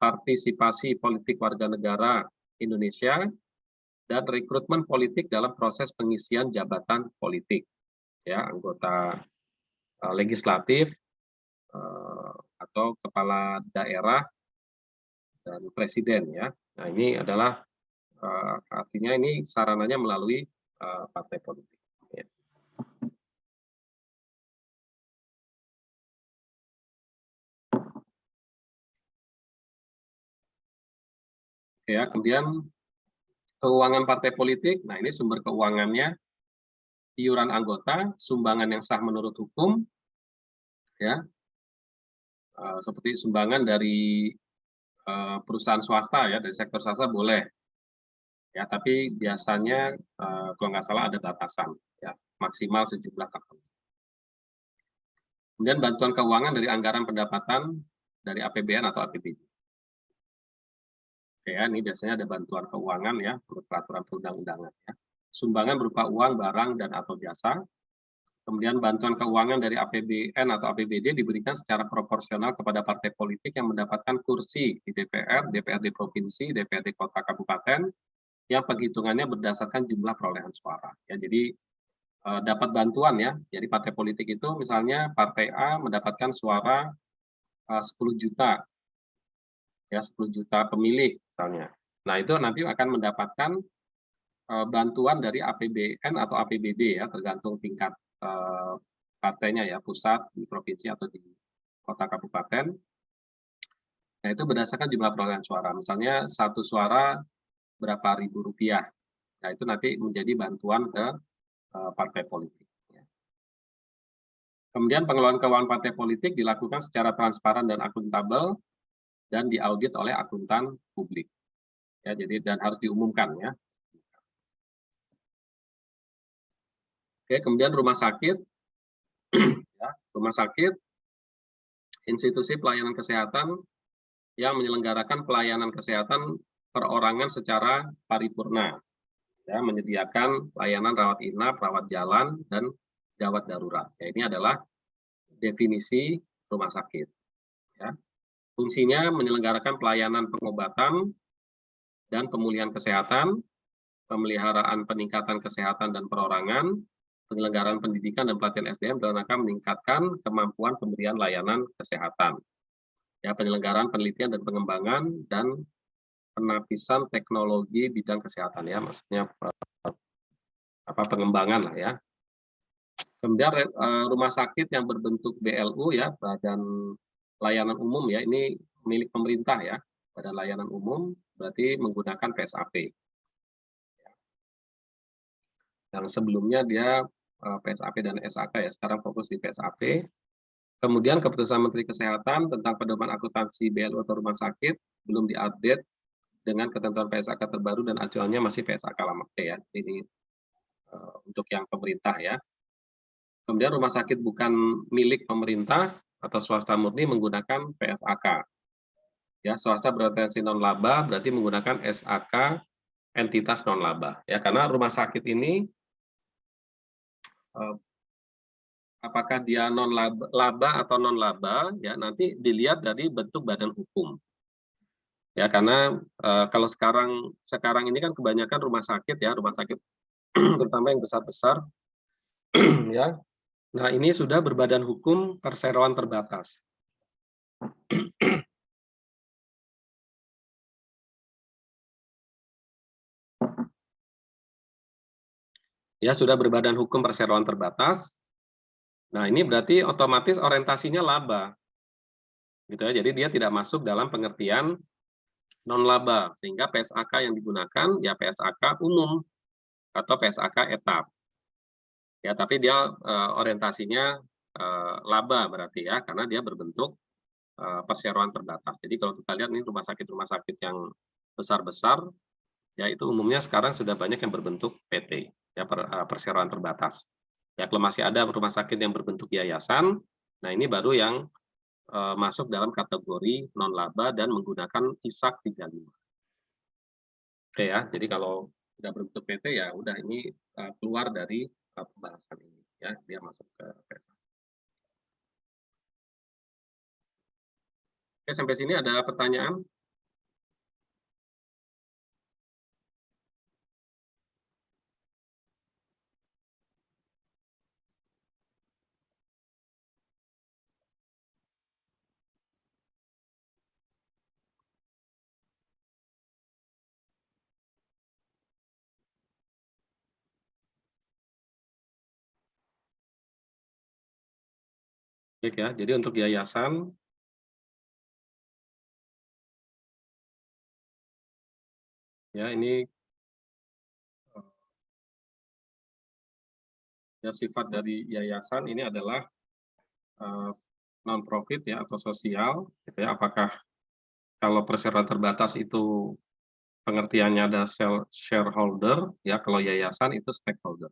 Speaker 1: partisipasi politik warga negara Indonesia, dan rekrutmen politik dalam proses pengisian jabatan politik. Ya, anggota legislatif atau kepala daerah dan presiden ya. Nah, ini adalah artinya ini sarananya melalui partai politik. Ya. Ya, kemudian keuangan partai politik. Nah, ini sumber keuangannya iuran anggota, sumbangan yang sah menurut hukum, ya, seperti sumbangan dari perusahaan swasta ya, dari sektor swasta boleh, ya, tapi biasanya kalau nggak salah ada batasan, ya, maksimal sejumlah tertentu. Kemudian bantuan keuangan dari anggaran pendapatan dari APBN atau APBD. Ya, ini biasanya ada bantuan keuangan ya, menurut peraturan perundang-undangan ya. Sumbangan berupa uang, barang, dan atau jasa. Kemudian bantuan keuangan dari APBN atau APBD diberikan secara proporsional kepada partai politik yang mendapatkan kursi di DPR, DPRD provinsi, DPRD kota kabupaten, yang penghitungannya berdasarkan jumlah perolehan suara. Ya, jadi dapat bantuan ya. Jadi partai politik itu misalnya partai A mendapatkan suara 10 juta, ya 10 juta pemilih misalnya. Nah, itu nanti akan mendapatkan bantuan dari APBN atau APBD ya, tergantung tingkat partainya ya, pusat, di provinsi atau di kota kabupaten. Nah, itu berdasarkan jumlah perolehan suara. Misalnya satu suara berapa ribu rupiah. Nah, itu nanti menjadi bantuan ke partai politik. Ya. Kemudian pengelolaan keuangan partai politik dilakukan secara transparan dan akuntabel dan diaudit oleh akuntan publik. Ya, jadi dan harus diumumkan ya. Oke, kemudian rumah sakit, ya, rumah sakit, institusi pelayanan kesehatan yang menyelenggarakan pelayanan kesehatan perorangan secara paripurna, ya, menyediakan layanan rawat inap, rawat jalan, dan gawat darurat. Ya, ini adalah definisi rumah sakit. Ya. Fungsinya menyelenggarakan pelayanan pengobatan dan pemulihan kesehatan, pemeliharaan peningkatan kesehatan dan perorangan, penyelenggaraan pendidikan dan pelatihan SDM dalam rangka meningkatkan kemampuan pemberian layanan kesehatan. Ya, penyelenggaraan penelitian dan pengembangan dan penapisan teknologi bidang kesehatan ya, maksudnya pengembangan lah ya. Kemudian rumah sakit yang berbentuk BLU ya, Badan Layanan Umum ya, ini milik pemerintah ya, Badan Layanan Umum berarti menggunakan PSAP. Yang sebelumnya dia PSAP dan SAK ya, sekarang fokus di PSAP. Kemudian keputusan Menteri Kesehatan tentang pedoman akuntansi BLU atau rumah sakit belum diupdate dengan ketentuan PSAK terbaru dan acuannya masih PSAK lama ya. Ini untuk yang pemerintah ya. Kemudian rumah sakit bukan milik pemerintah atau swasta murni menggunakan PSAK. Ya, swasta berorientasi non laba berarti menggunakan SAK entitas non laba. Ya, karena rumah sakit ini apakah dia non laba atau non laba ya nanti dilihat dari bentuk badan hukum. Ya, karena kalau sekarang ini kan kebanyakan rumah sakit ya, rumah sakit terutama yang besar-besar ya. Nah, ini sudah berbadan hukum perseroan terbatas. Ya, sudah berbadan hukum perseroan terbatas. Nah, ini berarti otomatis orientasinya laba. Gitu ya. Jadi dia tidak masuk dalam pengertian non laba, sehingga PSAK yang digunakan ya PSAK umum atau PSAK etap. Ya, tapi dia orientasinya laba berarti ya, karena dia berbentuk perseroan terbatas. Jadi kalau kita lihat nih rumah sakit yang besar-besar, ya itu umumnya sekarang sudah banyak yang berbentuk PT, ya perseroan terbatas. Ya kalau masih ada rumah sakit yang berbentuk yayasan, nah ini baru yang masuk dalam kategori non laba dan menggunakan ISAK 35. Oke ya, jadi kalau sudah berbentuk PT ya udah ini keluar dari pembahasan ini ya, dia masuk ke PSAK. Oke, sampai sini ada pertanyaan? Baik ya, jadi untuk yayasan ya ini ya sifat dari yayasan ini adalah non profit ya atau sosial gitu ya. Apakah kalau perseroan terbatas itu pengertiannya ada shareholder ya, kalau yayasan itu stakeholder.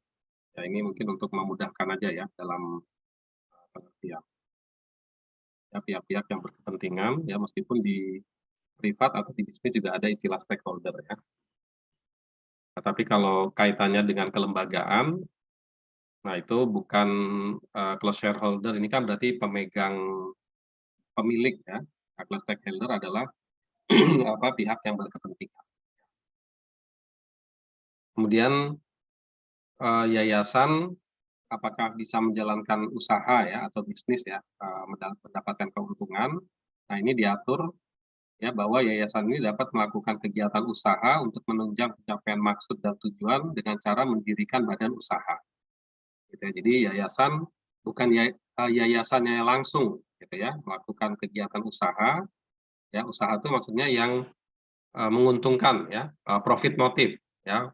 Speaker 1: Ya ini mungkin untuk memudahkan aja ya dalam pengertian. Ya pihak-pihak yang berkepentingan ya meskipun di privat atau di bisnis juga ada istilah stakeholder ya. Nah, tapi kalau kaitannya dengan kelembagaan, nah itu bukan kalau shareholder ini kan berarti pemegang pemilik ya. Nah, kalau stakeholder adalah pihak yang berkepentingan. Kemudian yayasan apakah bisa menjalankan usaha ya atau bisnis ya mendapatkan keuntungan. Nah, ini diatur ya bahwa yayasan ini dapat melakukan kegiatan usaha untuk menunjang pencapaian maksud dan tujuan dengan cara mendirikan badan usaha. Gitu ya. Jadi yayasan bukan yayasannya langsung gitu ya melakukan kegiatan usaha. Ya, usaha itu maksudnya yang menguntungkan ya, profit motif ya,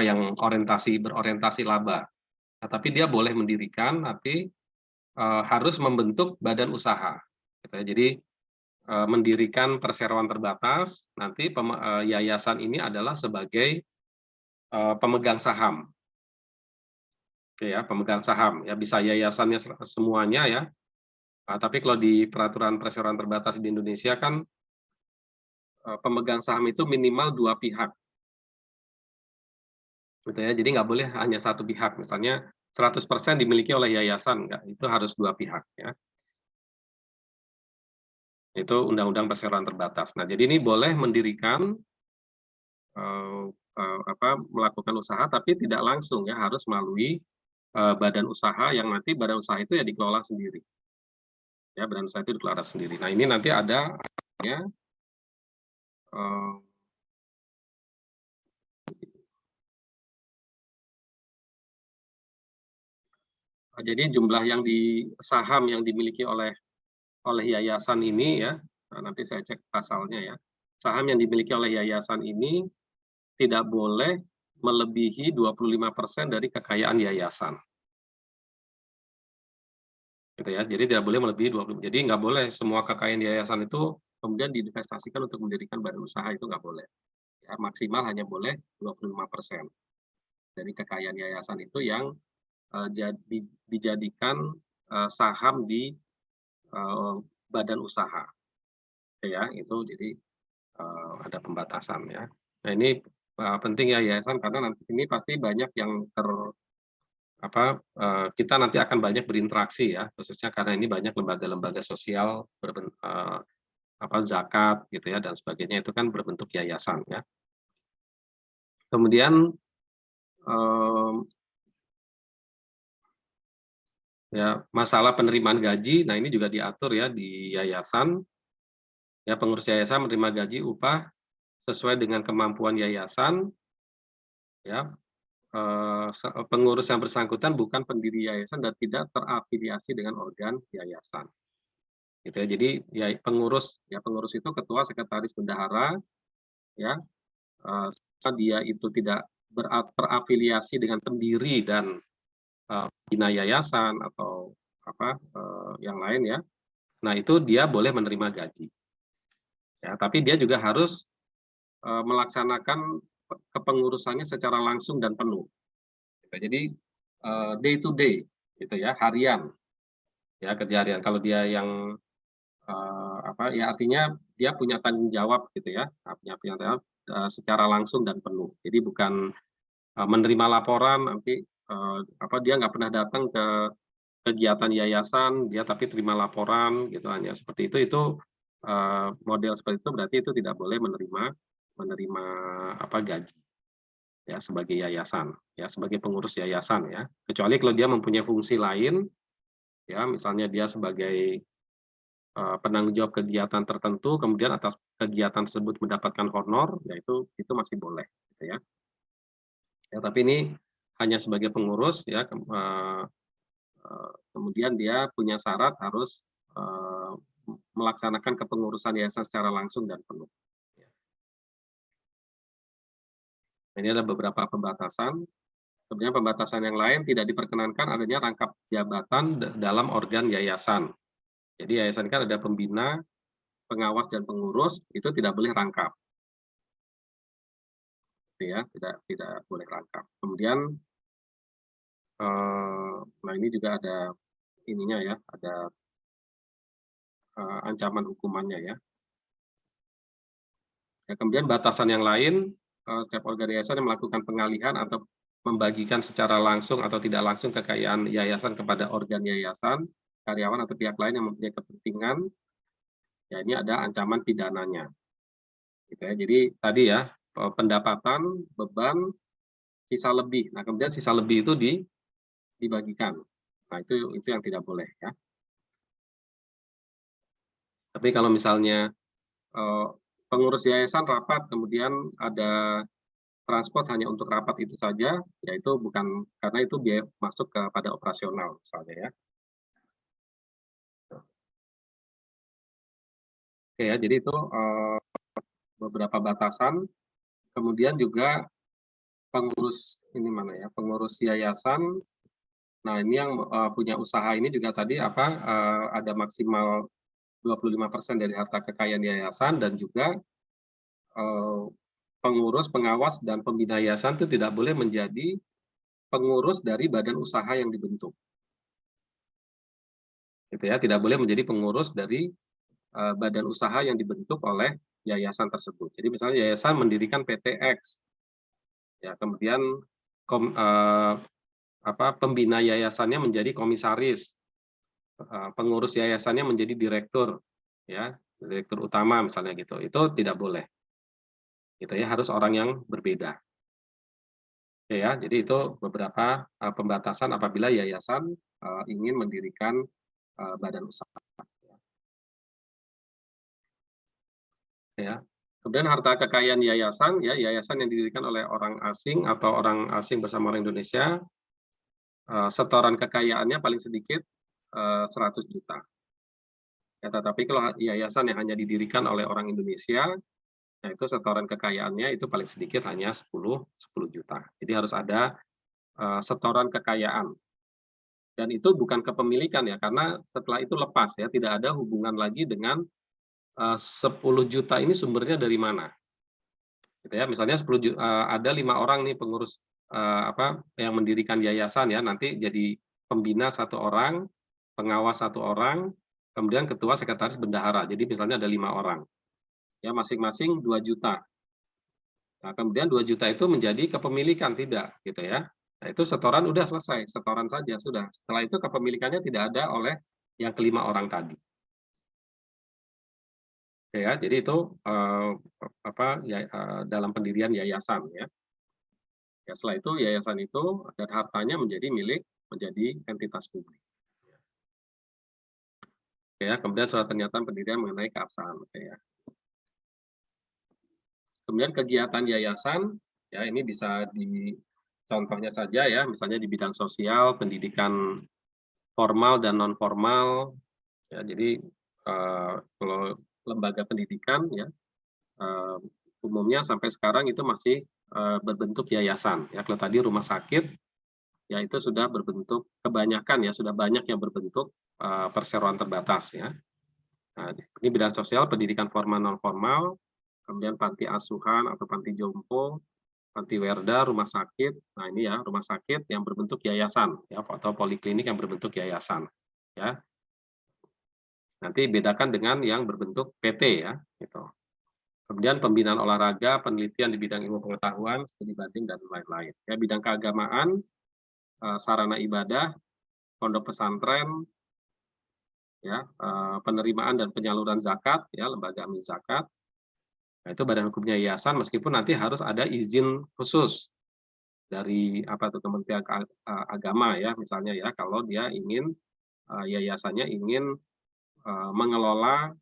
Speaker 1: yang berorientasi laba. Nah, tapi dia boleh mendirikan, tapi harus membentuk badan usaha. Gitu ya. Jadi mendirikan perseroan terbatas, nanti yayasan ini adalah sebagai pemegang saham. Oke ya, pemegang saham. Ya bisa yayasannya semuanya ya. Tapi kalau di peraturan perseroan terbatas di Indonesia kan pemegang saham itu minimal 2 pihak. Gitu ya. Jadi nggak boleh hanya satu pihak. Misalnya 100% dimiliki oleh yayasan, nggak, itu harus 2 pihak ya. Itu undang-undang perseroan terbatas. Nah, jadi ini boleh mendirikan melakukan usaha tapi tidak langsung ya, harus melalui badan usaha yang nanti badan usaha itu ya dikelola sendiri. Ya, badan usaha itu dikelola sendiri. Nah, ini nanti ada Jadi jumlah yang saham yang dimiliki oleh yayasan ini ya, nanti saya cek pasalnya ya. Saham yang dimiliki oleh yayasan ini tidak boleh melebihi 25% dari kekayaan yayasan. Gitu ya. Jadi tidak boleh melebihi 20. Jadi nggak boleh semua kekayaan yayasan itu kemudian diinvestasikan untuk mendirikan badan usaha, itu nggak boleh. Ya, maksimal hanya boleh 25% dari kekayaan yayasan itu yang dijadikan saham di badan usaha. Ya, itu jadi ada pembatasan ya. Nah, ini penting ya yayasan, karena nanti ini pasti banyak yang kita nanti akan banyak berinteraksi ya, khususnya karena ini banyak lembaga-lembaga sosial zakat gitu ya dan sebagainya, itu kan berbentuk yayasan ya. Kemudian ya masalah penerimaan gaji, nah ini juga diatur ya di yayasan. Ya, pengurus yayasan menerima gaji upah sesuai dengan kemampuan yayasan ya. Pengurus yang bersangkutan bukan pendiri yayasan dan tidak terafiliasi dengan organ yayasan. Gitu ya. Jadi ya pengurus itu ketua, sekretaris, bendahara ya. Dia itu tidak terafiliasi dengan pendiri dan pembina yayasan atau yang lain ya. Nah, itu dia boleh menerima gaji. Ya, tapi dia juga harus melaksanakan kepengurusannya secara langsung dan penuh. Jadi day to day gitu ya, harian. Ya, kerja harian. Kalau dia yang ya artinya dia punya tanggung jawab gitu ya, punya tanggung jawab secara langsung dan penuh. Jadi bukan menerima laporan nanti dia nggak pernah datang ke kegiatan yayasan, dia tapi terima laporan gitu hanya seperti itu model seperti itu berarti itu tidak boleh menerima gaji ya sebagai yayasan ya, sebagai pengurus yayasan ya, kecuali kalau dia mempunyai fungsi lain ya, misalnya dia sebagai penanggung jawab kegiatan tertentu, kemudian atas kegiatan tersebut mendapatkan honor, ya itu masih boleh gitu ya. Ya, tapi ini hanya sebagai pengurus ya, kemudian dia punya syarat harus melaksanakan kepengurusan yayasan secara langsung dan penuh. Ini ada beberapa pembatasan. Kemudian pembatasan yang lain, tidak diperkenankan adanya rangkap jabatan dalam organ yayasan. Jadi yayasan kan ada pembina, pengawas, dan pengurus, itu tidak boleh rangkap. Ya, tidak boleh rangkap. Kemudian, nah ini juga ada ininya ya, ada ancaman hukumannya ya. Kemudian batasan yang lain, setiap organ yayasan yang melakukan pengalihan atau membagikan secara langsung atau tidak langsung kekayaan yayasan kepada organ yayasan, karyawan atau pihak lain yang mempunyai kepentingan, ya ini ada ancaman pidananya. Gitu ya. Jadi tadi ya, pendapatan, beban, sisa lebih. Nah, kemudian sisa lebih itu dibagikan. Nah, itu yang tidak boleh ya. Tapi kalau misalnya pengurus yayasan rapat, kemudian ada transport hanya untuk rapat itu saja, ya itu bukan, karena itu biaya masuk kepada operasional misalnya ya. Oke ya, jadi itu beberapa batasan. Kemudian juga pengurus ini mana ya, pengurus yayasan. Nah, ini yang punya usaha ini juga tadi ada maksimal 25% dari harta kekayaan yayasan, dan juga pengurus, pengawas, dan pembina yayasan itu tidak boleh menjadi pengurus dari badan usaha yang dibentuk. Gitu ya, tidak boleh menjadi pengurus dari badan usaha yang dibentuk oleh yayasan tersebut. Jadi misalnya yayasan mendirikan PT X, ya kemudian pembina yayasannya menjadi komisaris, pengurus yayasannya menjadi direktur, ya direktur utama misalnya gitu, itu tidak boleh. Gitu ya, harus orang yang berbeda. Ya, jadi itu beberapa pembatasan apabila yayasan ingin mendirikan badan usaha. Ya. Kemudian harta kekayaan yayasan, ya yayasan yang didirikan oleh orang asing atau orang asing bersama orang Indonesia, setoran kekayaannya paling sedikit 100 juta. Ya, tetapi kalau yayasan yang hanya didirikan oleh orang Indonesia, nah itu setoran kekayaannya itu paling sedikit hanya 10 juta. Jadi harus ada setoran kekayaan. Dan itu bukan kepemilikan ya, karena setelah itu lepas ya, tidak ada hubungan lagi dengan 10 juta ini sumbernya dari mana. Gitu ya, misalnya ada 5 orang nih pengurus yang mendirikan yayasan ya, nanti jadi pembina 1 orang, pengawas 1 orang, kemudian ketua, sekretaris, bendahara. Jadi misalnya ada 5 orang. Ya, masing-masing 2 juta. Nah, kemudian 2 juta itu menjadi kepemilikan, tidak gitu ya. Nah, itu setoran udah selesai, setoran saja sudah. Setelah itu kepemilikannya tidak ada oleh yang kelima orang tadi. Oke ya, jadi itu dalam pendirian yayasan ya. Ya, setelah itu yayasan itu dan hartanya menjadi entitas publik. Oke ya, kemudian surat pernyataan pendirian mengenai keabsahan. Oke ya. Kemudian kegiatan yayasan, ya ini bisa di contohnya saja ya, misalnya di bidang sosial, pendidikan formal dan non formal. Ya, jadi kalau lembaga pendidikan ya umumnya sampai sekarang itu masih berbentuk yayasan. Ya, kalau tadi rumah sakit, ya itu sudah berbentuk kebanyakan ya sudah banyak yang berbentuk perseroan terbatas ya. Nah, ini bidang sosial, pendidikan formal non formal. Kemudian panti asuhan atau panti jompo, panti werda, rumah sakit. Nah, ini ya, rumah sakit yang berbentuk yayasan ya, atau poliklinik yang berbentuk yayasan ya. Nanti bedakan dengan yang berbentuk PT ya, gitu. Kemudian pembinaan olahraga, penelitian di bidang ilmu pengetahuan, studi banding dan lain-lain. Ya, bidang keagamaan, sarana ibadah, pondok pesantren, ya, penerimaan dan penyaluran zakat, ya, lembaga amil zakat. Nah, itu badan hukumnya yayasan, meskipun nanti harus ada izin khusus dari Kementerian Agama ya, misalnya ya, kalau dia ingin yayasannya ingin mengelola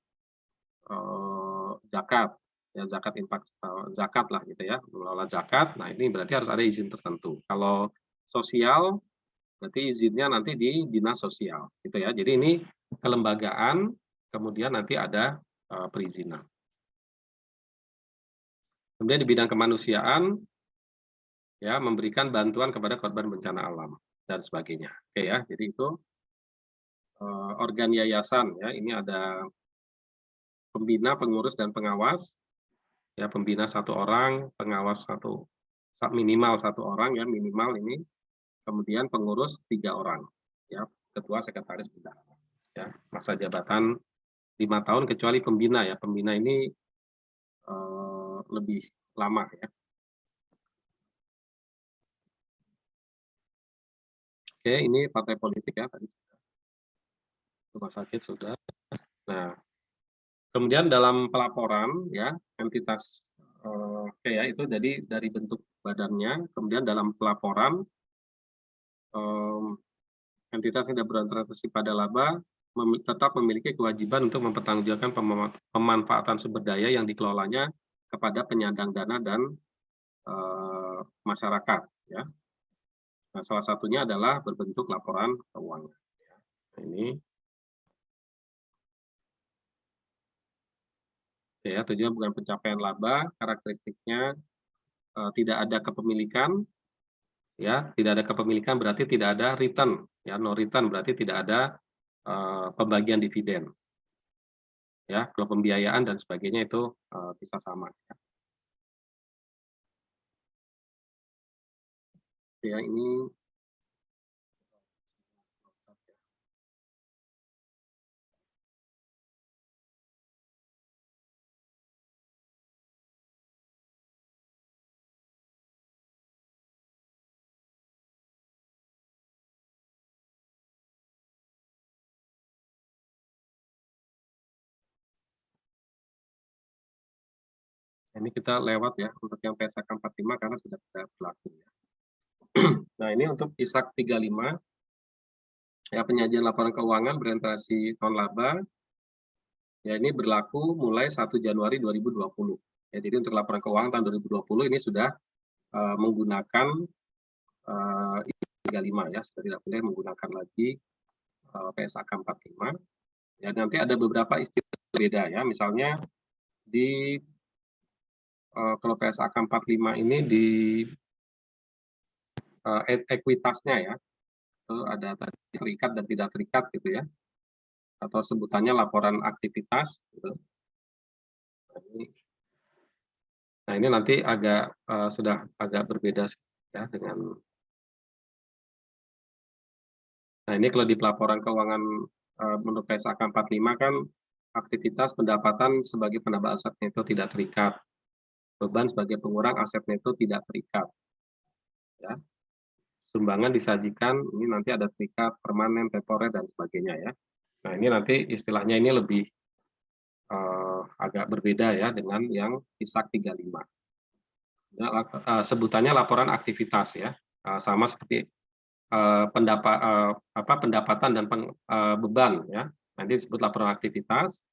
Speaker 1: zakat, ya zakat infak, zakat lah gitu ya, mengelola zakat. Nah, ini berarti harus ada izin tertentu. Kalau sosial, berarti izinnya nanti di dinas sosial, gitu ya. Jadi ini kelembagaan, kemudian nanti ada perizinan. Kemudian di bidang kemanusiaan, ya memberikan bantuan kepada korban bencana alam dan sebagainya. Oke ya, jadi itu organ yayasan ya. Ini ada pembina, pengurus dan pengawas. Ya, pembina 1 orang, pengawas minimal 1 orang ya, minimal ini. Kemudian pengurus 3 orang. Ya, ketua, sekretaris, bendahara. Ya, masa jabatan 5 tahun kecuali pembina ya. Pembina ini lebih lama ya. Oke, ini partai politik ya tadi. Rumah sakit sudah. Nah, kemudian dalam pelaporan ya entitas ya itu jadi dari bentuk badannya, kemudian dalam pelaporan entitas yang tidak berorientasi pada laba tetap memiliki kewajiban untuk mempertanggungjawabkan pemanfaatan sumber daya yang dikelolanya kepada penyandang dana dan masyarakat ya. Nah, salah satunya adalah berbentuk laporan keuangan. Nah, ini ya, tujuan bukan pencapaian laba, karakteristiknya tidak ada kepemilikan, ya, tidak ada kepemilikan berarti tidak ada return, ya, no return berarti tidak ada pembagian dividen, ya, kalau pembiayaan dan sebagainya itu bisa sama. Ya, ini ini kita lewat ya untuk yang PSK 45 karena sudah tidak berlaku ya. Nah, ini untuk ISAK 35 ya, penyajian laporan keuangan berorientasi non laba ya, ini berlaku mulai 1 Januari 2020. Ya, jadi untuk laporan keuangan tahun 2020 ini sudah menggunakan 35 ya, sudah tidak boleh menggunakan lagi PSAK 45. Ya, nanti ada beberapa istilah berbeda ya, misalnya di kalau PSAK 45 ini di ekuitasnya ya, itu ada tadi terikat dan tidak terikat gitu ya, atau sebutannya laporan aktivitas gitu. Nah ini nanti agak sudah agak berbeda ya dengan. Nah ini kalau di pelaporan keuangan menurut PSAK 45 kan aktivitas pendapatan sebagai penambah aset neto tidak terikat, beban sebagai pengurang aset neto tidak terikat, ya. Sumbangan disajikan ini nanti ada terikat, permanen, temporer dan sebagainya ya. Nah ini nanti istilahnya ini lebih agak berbeda ya dengan yang ISAK 35. Sebutannya laporan aktivitas ya, sama seperti pendapatan dan beban ya, nanti disebut laporan aktivitas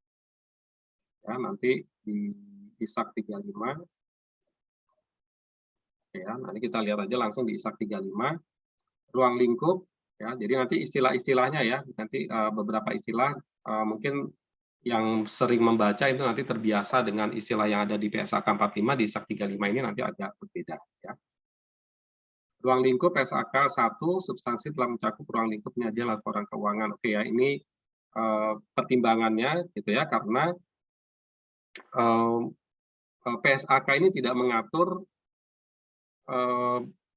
Speaker 1: ya, nanti di ISAK 35 ya, nanti kita lihat aja langsung di ISAK 35 ruang lingkup ya, jadi nanti istilah-istilahnya ya, nanti beberapa istilah mungkin yang sering membaca itu nanti terbiasa dengan istilah yang ada di PSAK 45, di ISAK 35 ini nanti agak berbeda ya. Ruang lingkup PSAK 1, substansi telah mencakup ruang lingkup penyajian laporan keuangan. Oke ya, ini pertimbangannya gitu ya, karena PSAK ini tidak mengatur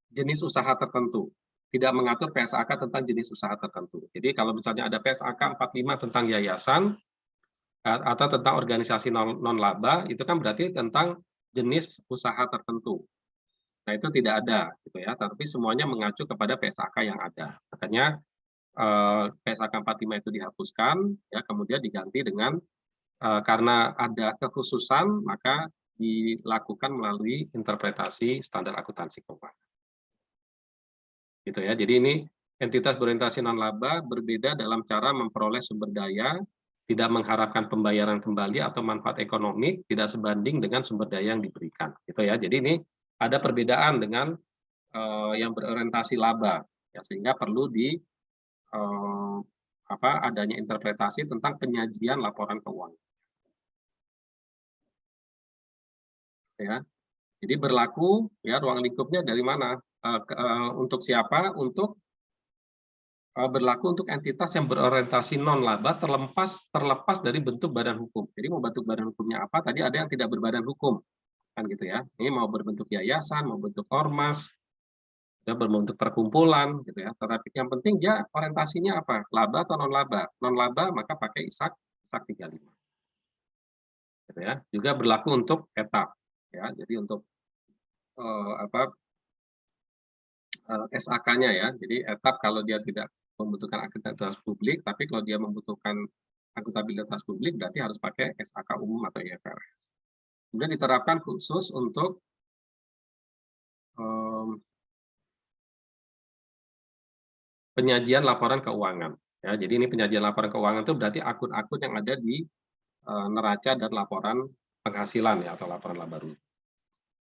Speaker 1: jenis usaha tertentu. Tidak mengatur PSAK tentang jenis usaha tertentu. Jadi kalau misalnya ada PSAK 45 tentang yayasan, atau tentang organisasi non-laba, itu kan berarti tentang jenis usaha tertentu. Nah itu tidak ada gitu ya, tapi semuanya mengacu kepada PSAK yang ada. Makanya PSAK 45 itu dihapuskan ya, kemudian diganti dengan karena ada kekhususan maka dilakukan melalui interpretasi standar akuntansi keuangan. Gitu ya. Jadi ini entitas berorientasi non-laba berbeda dalam cara memperoleh sumber daya, tidak mengharapkan pembayaran kembali atau manfaat ekonomi, tidak sebanding dengan sumber daya yang diberikan. Gitu ya. Jadi ini ada perbedaan dengan yang berorientasi laba, ya, sehingga perlu adanya interpretasi tentang penyajian laporan keuangan. Ya, jadi berlaku ya ruang lingkupnya dari mana? Untuk siapa? Untuk berlaku untuk entitas yang berorientasi non-laba terlepas dari bentuk badan hukum. Jadi mau bentuk badan hukumnya apa? Tadi ada yang tidak berbadan hukum, kan gitu ya. Ini mau berbentuk yayasan, mau bentuk ormas, ya berbentuk perkumpulan, gitu ya. Tetapi yang penting dia orientasinya apa? Laba atau non-laba? Non-laba maka pakai ISAK 35. Gitu ya. Juga berlaku untuk etap, ya. Jadi untuk SAK-nya ya. Jadi etap kalau dia tidak membutuhkan akuntabilitas publik, tapi kalau dia membutuhkan akuntabilitas publik berarti harus pakai SAK umum atau IFRS. Kemudian diterapkan khusus untuk penyajian laporan keuangan. Ya, jadi ini penyajian laporan keuangan itu berarti akun-akun yang ada di neraca dan laporan penghasilan ya atau laporan laba rutin.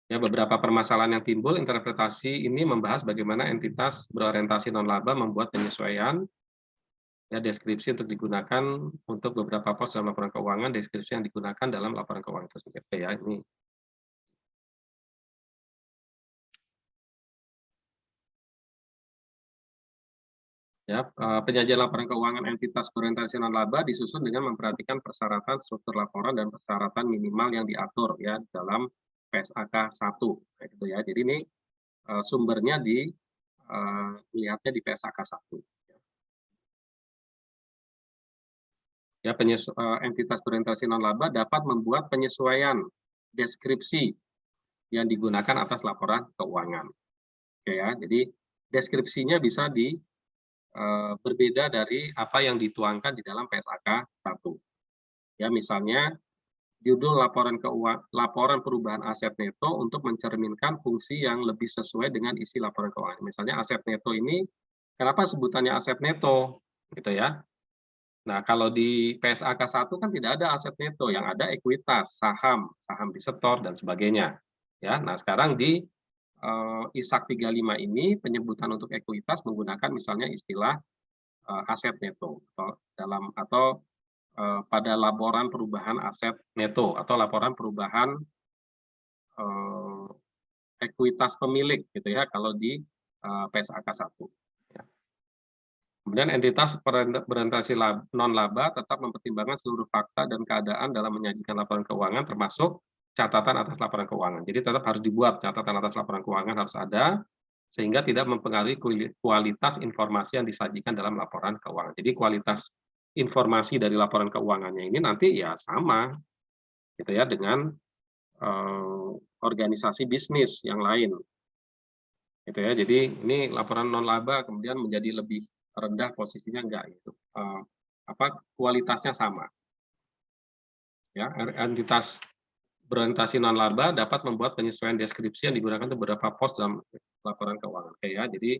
Speaker 1: Ya, beberapa permasalahan yang timbul, interpretasi ini membahas bagaimana entitas berorientasi non-laba membuat penyesuaian ya deskripsi untuk digunakan untuk beberapa pos dalam laporan keuangan, deskripsi yang digunakan dalam laporan keuangan itu sendiri. Ya, ini ya, penyajian laporan keuangan entitas berorientasi non-laba disusun dengan memperhatikan persyaratan struktur laporan dan persyaratan minimal yang diatur ya dalam PSAK 1. Gitu ya. Jadi ini sumbernya lihatnya di PSAK 1. Ya, entitas berorientasi non-laba dapat membuat penyesuaian deskripsi yang digunakan atas laporan keuangan. Oke ya, jadi deskripsinya bisa berbeda dari apa yang dituangkan di dalam PSAK 1. Ya, misalnya judul laporan perubahan aset neto untuk mencerminkan fungsi yang lebih sesuai dengan isi laporan keuangan. Misalnya aset neto ini, kenapa sebutannya aset neto? Gitu ya. Nah, kalau di PSAK 1 kan tidak ada aset neto, yang ada ekuitas, saham, saham disetor dan sebagainya. Ya, nah sekarang di ISAK 35 ini penyebutan untuk ekuitas menggunakan misalnya istilah aset neto atau pada laporan perubahan aset neto atau laporan perubahan ekuitas pemilik gitu ya kalau di PSAK 1. Kemudian entitas berorientasi non-laba tetap mempertimbangkan seluruh fakta dan keadaan dalam menyajikan laporan keuangan termasuk catatan atas laporan keuangan. Jadi tetap harus dibuat catatan atas laporan keuangan harus ada sehingga tidak mempengaruhi kualitas informasi yang disajikan dalam laporan keuangan. Jadi kualitas informasi dari laporan keuangannya ini nanti ya sama gitu ya dengan organisasi bisnis yang lain. Gitu ya. Jadi ini laporan non laba kemudian menjadi lebih rendah posisinya enggak gitu. Kualitasnya sama. Ya, entitas berorientasi non laba dapat membuat penyesuaian deskripsi yang digunakan untuk beberapa pos dalam laporan keuangan. Oke ya, jadi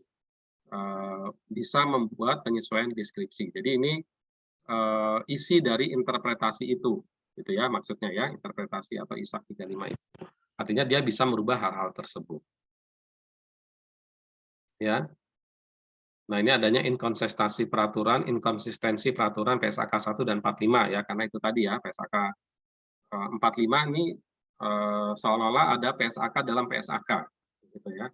Speaker 1: bisa membuat penyesuaian deskripsi. Jadi ini isi dari interpretasi itu, gitu ya maksudnya ya, interpretasi atau ISAK 35 itu. Artinya dia bisa merubah hal-hal tersebut. Ya. Nah, ini adanya inkonsistensi peraturan PSAK 1 dan 45 ya, karena itu tadi ya, PSAK 45 ini seolah-olah ada PSAK dalam PSAK, gitu ya.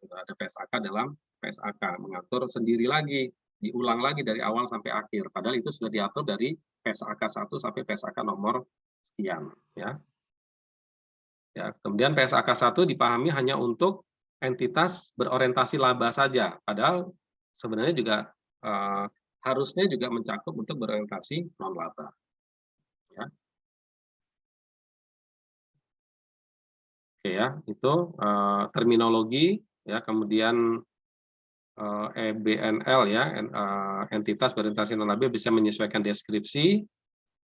Speaker 1: Ada PSAK dalam PSAK, mengatur sendiri lagi, diulang lagi dari awal sampai akhir. Padahal itu sudah diatur dari PSAK 1 sampai PSAK nomor sekian. Ya. Ya, kemudian PSAK 1 dipahami hanya untuk entitas berorientasi laba saja, padahal sebenarnya juga harusnya juga mencakup untuk berorientasi non laba. Ya. Oke ya, itu terminologi ya, kemudian EBNL ya, entitas berorientasi non laba bisa menyesuaikan deskripsi,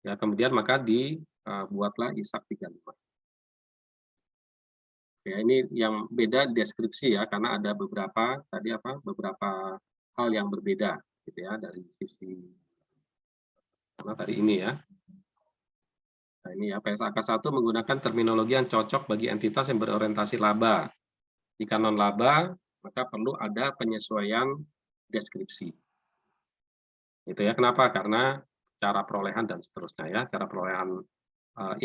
Speaker 1: ya kemudian maka dibuatlah ISAK 35. Ya, ini yang beda deskripsi ya, karena ada beberapa hal yang berbeda gitu ya dari sisi karena tadi ini ya. Nah, ini ya PSAK 1 menggunakan terminologi yang cocok bagi entitas yang berorientasi laba. Jika non laba, maka perlu ada penyesuaian deskripsi. Itu ya, kenapa? Karena cara perolehan dan seterusnya ya, cara perolehan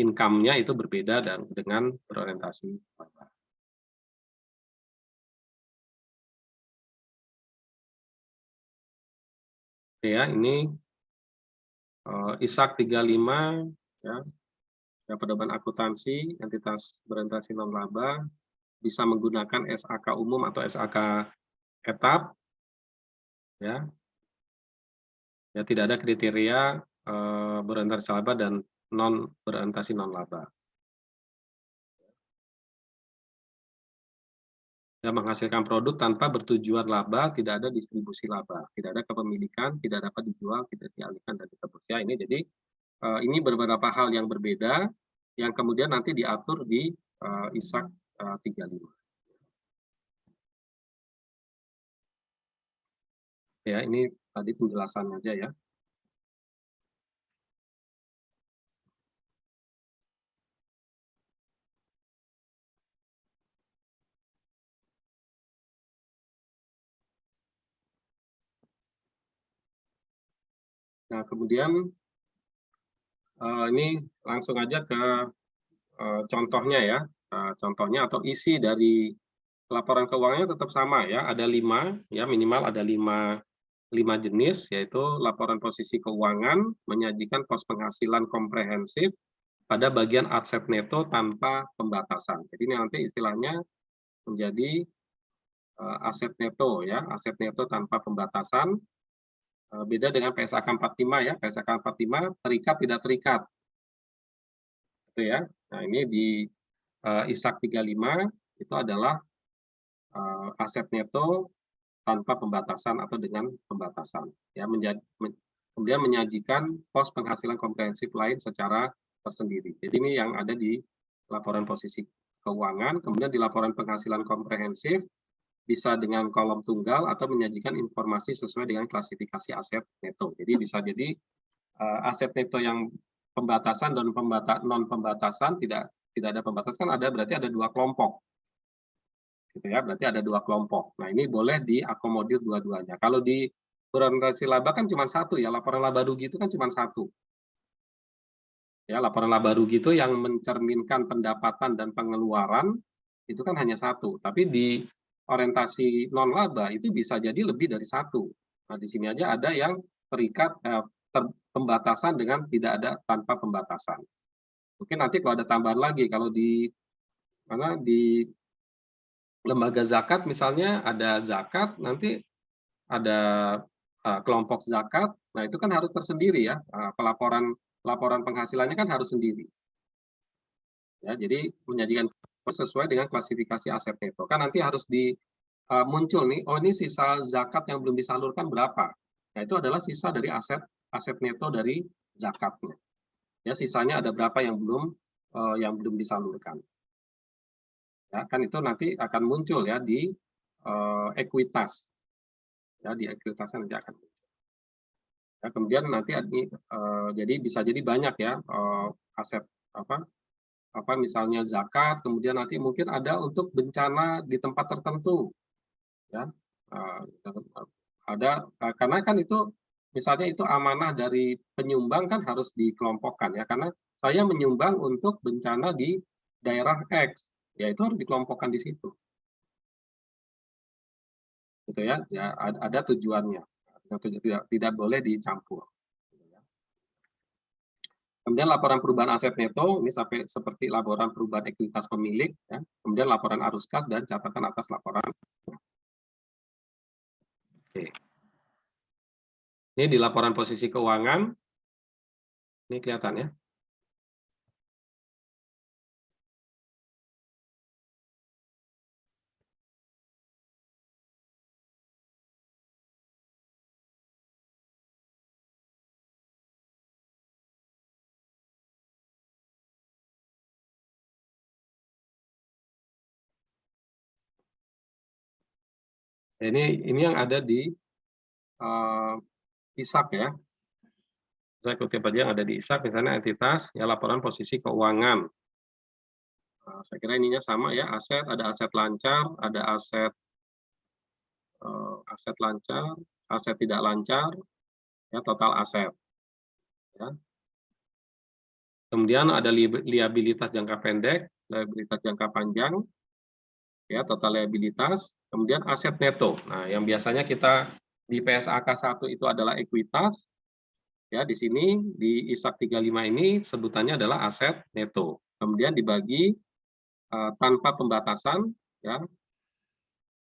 Speaker 1: income-nya itu berbeda dengan berorientasi laba. Ya, ini ISAK 35 ya, pedoman akuntansi entitas berorientasi non laba bisa menggunakan SAK umum atau SAK etap ya. Ya tidak ada kriteria berorientasi laba dan non berorientasi non laba. Dan menghasilkan produk tanpa bertujuan laba, tidak ada distribusi laba, tidak ada kepemilikan, tidak dapat dijual, tidak dialihkan dan ditebus. Ya, ini jadi ini beberapa hal yang berbeda yang kemudian nanti diatur di ISAK 35. Ya, ini tadi penjelasan aja ya. Nah, kemudian ini langsung aja ke contohnya ya. Contohnya atau isi dari laporan keuangannya tetap sama ya, ada 5 ya, minimal ada 5 jenis, yaitu laporan posisi keuangan menyajikan pos penghasilan komprehensif pada bagian aset neto tanpa pembatasan. Jadi ini nanti istilahnya menjadi aset neto ya, aset neto tanpa pembatasan. Beda dengan PSAK 45 ya, PSAK 45 terikat tidak terikat. Gitu ya. Nah, ini di ISAK 35 itu adalah aset neto tanpa pembatasan atau dengan pembatasan ya, kemudian menyajikan pos penghasilan komprehensif lain secara tersendiri. Jadi ini yang ada di laporan posisi keuangan, kemudian di laporan penghasilan komprehensif bisa dengan kolom tunggal atau menyajikan informasi sesuai dengan klasifikasi aset neto. Jadi bisa jadi aset neto yang pembatasan dan non pembatasan tidak ada pembatasan, ada berarti ada 2 kelompok. gitu ya, berarti ada 2 kelompok. Nah, ini boleh diakomodir dua-duanya. Kalau di orientasi laba kan cuma satu ya, laporan laba rugi itu kan cuma satu. Ya, laporan laba rugi itu yang mencerminkan pendapatan dan pengeluaran itu kan hanya satu. Tapi di orientasi non laba itu bisa jadi lebih dari satu. Nah, di sini aja ada yang terikat pembatasan dengan tidak ada tanpa pembatasan. Mungkin nanti kalau ada tambahan lagi, kalau di mana di lembaga zakat misalnya ada zakat, nanti ada kelompok zakat. Nah, itu kan harus tersendiri ya, laporan penghasilannya kan harus sendiri. Ya, jadi menyajikan sesuai dengan klasifikasi aset neto. Kan nanti harus muncul nih, oh ini sisa zakat yang belum disalurkan berapa? Nah, itu adalah sisa dari aset neto dari zakatnya. Ya, sisanya ada berapa yang belum disalurkan. Ya, kan itu nanti akan muncul ya di ekuitas. Ya, di ekuitasnya nanti akan muncul. Ya, kemudian nanti jadi bisa jadi banyak ya aset apa misalnya zakat, kemudian nanti mungkin ada untuk bencana di tempat tertentu, ya. Eh, ada karena kan itu misalnya itu amanah dari penyumbang kan harus dikelompokkan ya, karena saya menyumbang untuk bencana di daerah X, ya itu harus dikelompokkan di situ, gitu ya. Ya ada tujuannya, tidak boleh dicampur. Kemudian laporan perubahan aset neto, ini sampai seperti laporan perubahan ekuitas pemilik, ya. Kemudian laporan arus kas dan catatan atas laporan. Oke. Ini di laporan posisi keuangan, ini kelihatan ya. Ini yang ada di ISAK ya. Saya kutip aja yang ada di ISAK, misalnya entitas, ya laporan posisi keuangan. Nah, saya kira ininya sama ya, ada aset lancar, ada aset lancar, aset tidak lancar, ya total aset. Ya. Kemudian ada liabilitas jangka pendek, liabilitas jangka panjang, ya total liabilitas, kemudian aset neto. Nah, yang biasanya kita di PSAK 1 itu adalah ekuitas, ya di sini di ISAK 35 ini sebutannya adalah aset neto. Kemudian dibagi tanpa pembatasan, ya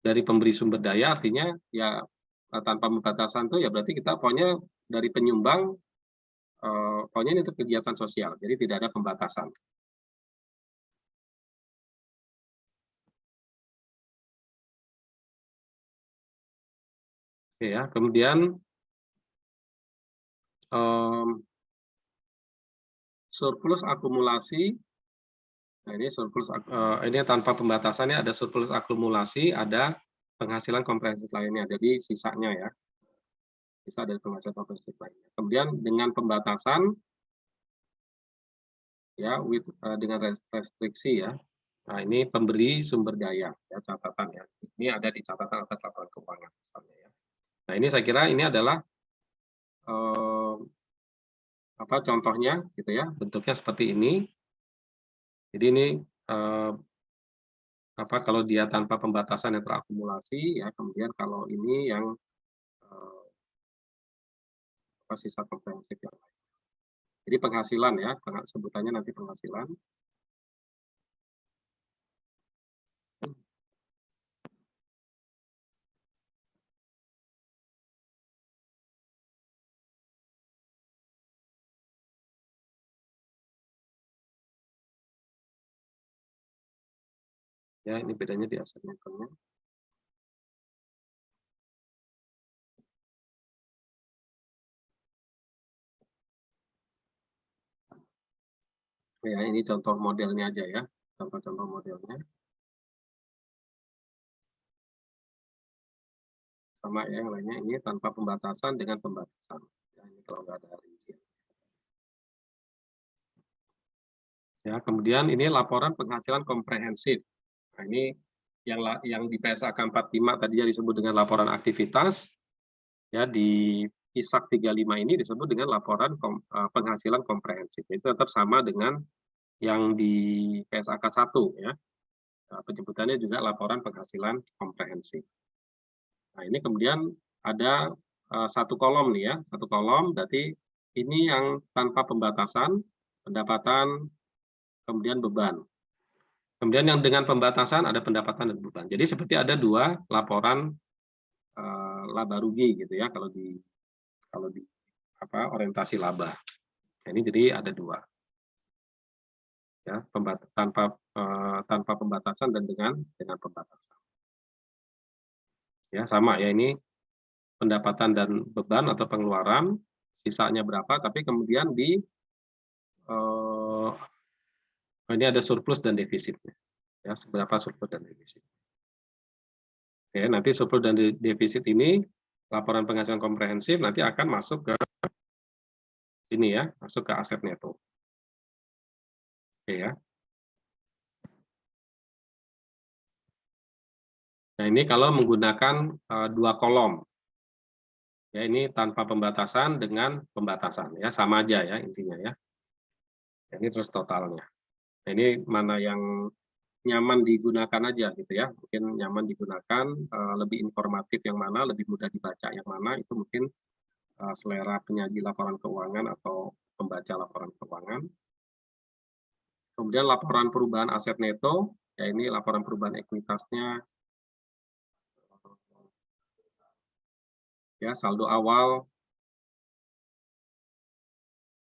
Speaker 1: dari pemberi sumber daya, artinya ya tanpa pembatasan itu ya berarti kita pokoknya dari penyumbang, pokoknya ini untuk kegiatan sosial, jadi tidak ada pembatasan. Oke ya, kemudian surplus akumulasi. Nah, ini ini tanpa pembatasannya ada surplus akumulasi, ada penghasilan komprehensif lainnya, jadi sisanya ya, sisa dari penghasilan komprehensif lainnya. Kemudian dengan pembatasan, ya, dengan restriksi ya. Nah, ini pemberi sumber daya, ya catatan ya. Ini ada di catatan atas laporan keuangan misalnya ya. Nah, ini saya kira ini adalah apa contohnya gitu ya, bentuknya seperti ini. Jadi ini apa kalau dia tanpa pembatasan yang terakumulasi ya, kemudian kalau ini yang sisa komprehensif yang lain. Jadi penghasilan ya, sebutannya nanti penghasilan. Ya, ini bedanya di aset netonya. Ya, ini contoh modelnya aja ya, contoh-contoh modelnya. Sama ya, yang lainnya ini tanpa pembatasan dengan pembatasan. Ya, ini kalau nggak ada rincian. Ya, kemudian ini laporan penghasilan komprehensif. Nah, ini yang di PSAK 45 tadi disebut dengan laporan aktivitas, ya di ISAK 35 ini disebut dengan laporan penghasilan komprehensif. Itu tetap sama dengan yang di PSAK 1 ya. Penyebutannya juga laporan penghasilan komprehensif. Nah, ini kemudian ada satu kolom nih ya, satu kolom berarti ini yang tanpa pembatasan, pendapatan, kemudian beban. Kemudian yang dengan pembatasan ada pendapatan dan beban. Jadi seperti ada dua laporan laba rugi gitu ya kalau di orientasi laba. Nah, ini jadi ada dua ya, tanpa pembatasan dan dengan pembatasan. Ya sama ya, ini pendapatan dan beban atau pengeluaran sisanya berapa, tapi kemudian ini ada surplus dan defisitnya ya, seberapa surplus dan defisit. Oke, nanti surplus dan defisit ini laporan penghasilan komprehensif nanti akan masuk ke sini ya, masuk ke aset neto. Oke ya. Nah, ini kalau menggunakan dua kolom. Ya, ini tanpa pembatasan dengan pembatasan ya, sama aja ya intinya ya. Ini terus totalnya. Nah, ini mana yang nyaman digunakan aja gitu ya. Mungkin nyaman digunakan, lebih informatif yang mana, lebih mudah dibaca yang mana, itu mungkin selera penyaji laporan keuangan atau pembaca laporan keuangan. Kemudian laporan perubahan aset neto, ya ini laporan perubahan ekuitasnya, ya saldo awal,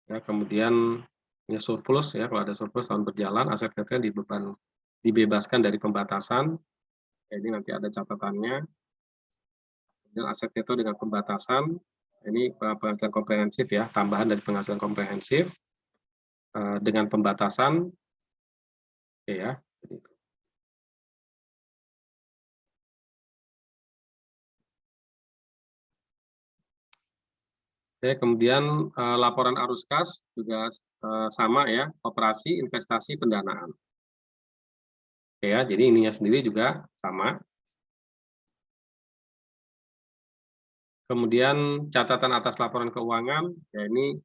Speaker 1: ya kemudian ya surplus ya, kalau ada surplus tahun berjalan, aset neto dibebaskan dari pembatasan, ya, ini nanti ada catatannya. Dan aset neto dengan pembatasan, ini penghasilan komprehensif ya, tambahan dari penghasilan komprehensif dengan pembatasan, ya. Oke, kemudian laporan arus kas juga sama ya, operasi, investasi, pendanaan. Oke ya, jadi ininya sendiri juga sama. Kemudian catatan atas laporan keuangan, ya ini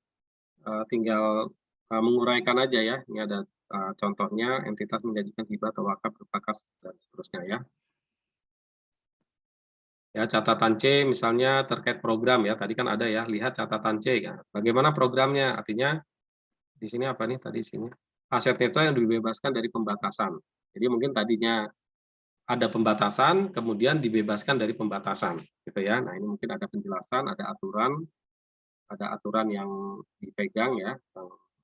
Speaker 1: tinggal menguraikan aja ya. Ini ada contohnya, entitas menjanjikan hibah atau wakaf berupa kas dan seterusnya ya. Ya, catatan C misalnya terkait program ya, tadi kan ada ya, lihat catatan C ya. Bagaimana programnya? Artinya di sini apa nih tadi sini? Aset neto yang dibebaskan dari pembatasan. Jadi mungkin tadinya ada pembatasan, kemudian dibebaskan dari pembatasan, gitu ya. Nah, ini mungkin ada penjelasan, ada aturan yang dipegang ya,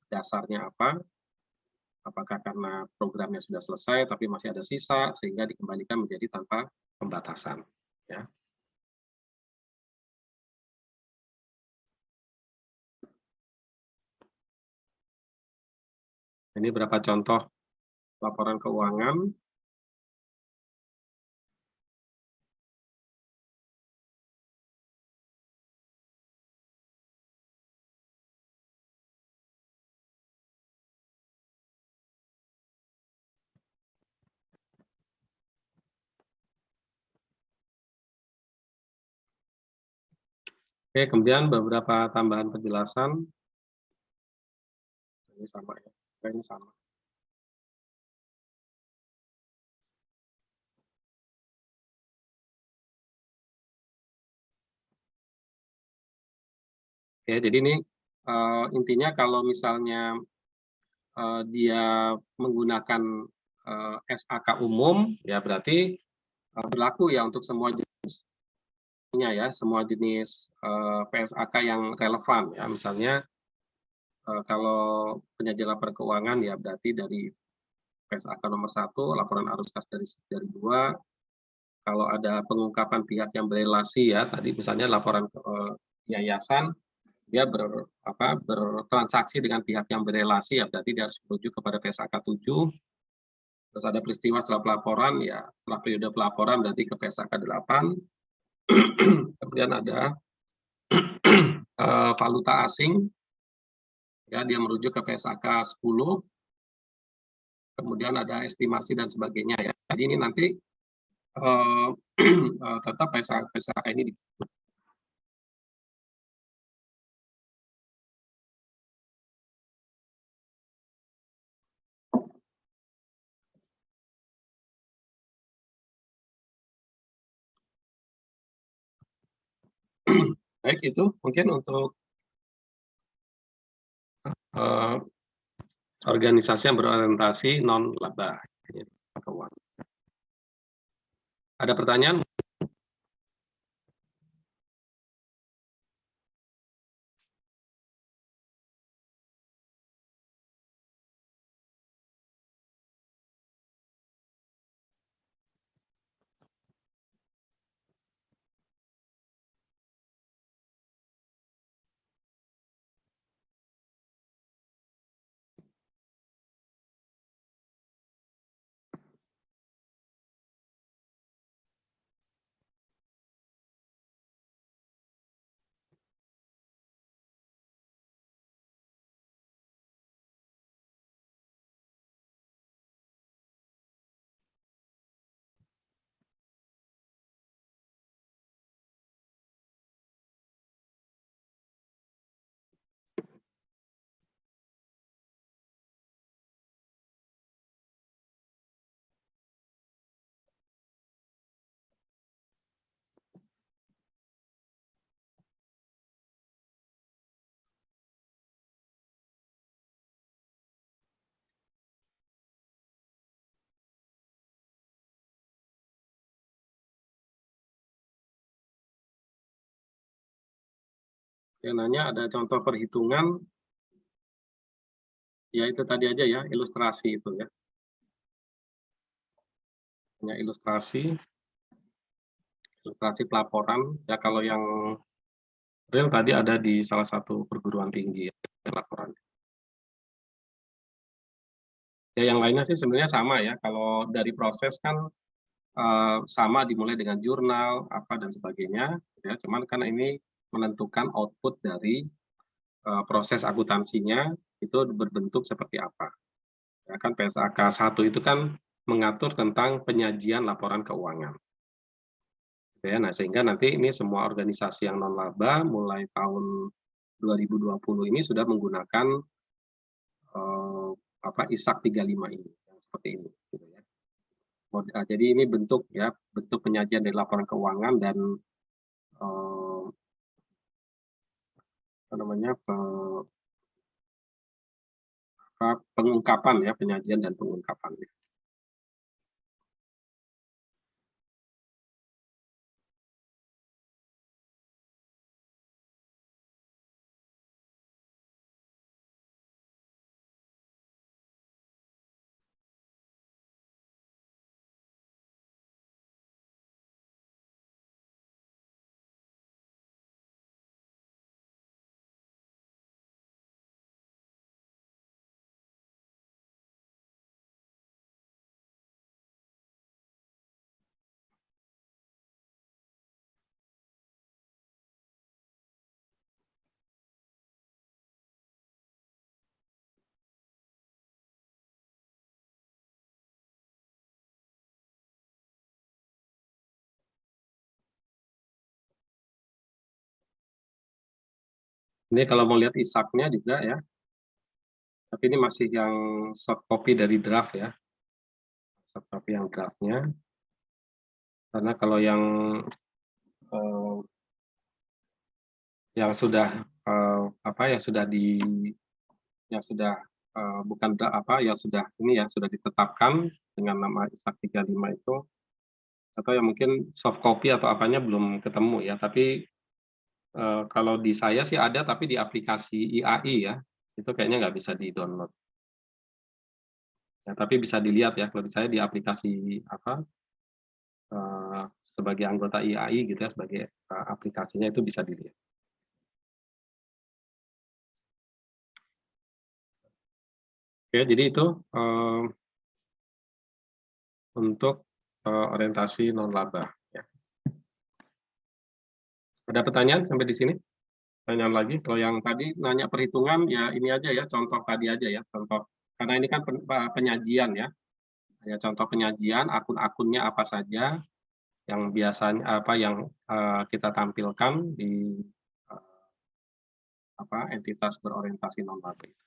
Speaker 1: dasarnya apa? Apakah karena programnya sudah selesai tapi masih ada sisa sehingga dikembalikan menjadi tanpa pembatasan, ya. Ini berapa contoh laporan keuangan. Oke, kemudian beberapa tambahan penjelasan. Ini sama ya, ini sama. Oke, jadi ini intinya kalau misalnya dia menggunakan SAK umum, ya berarti berlaku ya untuk semua jenisnya ya, semua jenis PSAK yang relevan ya. Misalnya kalau penyajian laporan keuangan ya berarti dari PSAK nomor 1, laporan arus kas dari 2, kalau ada pengungkapan pihak yang berelasi ya, tadi misalnya laporan yayasan, dia bertransaksi dengan pihak yang berelasi ya, berarti dia harus merujuk kepada PSAK 7. Terus ada peristiwa setelah pelaporan ya, setelah periode pelaporan berarti ke PSAK 8. Kemudian ada valuta asing, ya dia merujuk ke PSAK 10. Kemudian ada estimasi dan sebagainya ya. Jadi ini nanti eh, tetap PSAK ini baik itu mungkin untuk eh, organisasi yang berorientasi non laba keuangan. Ada pertanyaan? Yang nanya ada contoh perhitungan, ya itu tadi aja ya, ilustrasi itu ya. Hanya ilustrasi pelaporan. Ya kalau yang real tadi ada di salah satu perguruan tinggi ya, laporan. Ya yang lainnya sih sebenarnya sama ya. Kalau dari proses kan sama dimulai dengan jurnal apa dan sebagainya. Ya, cuman kan ini menentukan output dari proses akuntansinya itu berbentuk seperti apa. Ya kan PSAK 1 itu kan mengatur tentang penyajian laporan keuangan. Ya, nah sehingga nanti ini semua organisasi yang non laba mulai tahun 2020 ini sudah menggunakan eh, ISAK 35 ini seperti ini gitu ya. Jadi ini bentuk ya, bentuk penyajian dari laporan keuangan dan eh, apa namanya pengungkapan ya, penyajian dan pengungkapan. Ini kalau mau lihat ISAK-nya juga ya, tapi ini masih yang soft copy dari draft ya, soft copy yang draftnya. Karena kalau eh, yang sudah yang sudah yang sudah bukan yang sudah ini ya sudah ditetapkan dengan nama ISAK 35 itu, atau yang mungkin soft copy atau apanya belum ketemu ya, tapi kalau di saya sih ada tapi di aplikasi IAI ya, itu kayaknya nggak bisa di-download. Ya, tapi bisa dilihat ya kalau di saya di aplikasi sebagai anggota IAI gitu ya, sebagai aplikasinya itu bisa dilihat. Oke, jadi itu untuk orientasi non laba. Ya. Ada pertanyaan sampai di sini? Pertanyaan lagi? Kalau yang tadi nanya perhitungan ya ini aja ya, contoh tadi aja ya, contoh karena ini kan penyajian ya. Ya contoh penyajian, akun-akunnya apa saja, yang biasanya kita tampilkan di, eee, entitas berorientasi non-laba itu.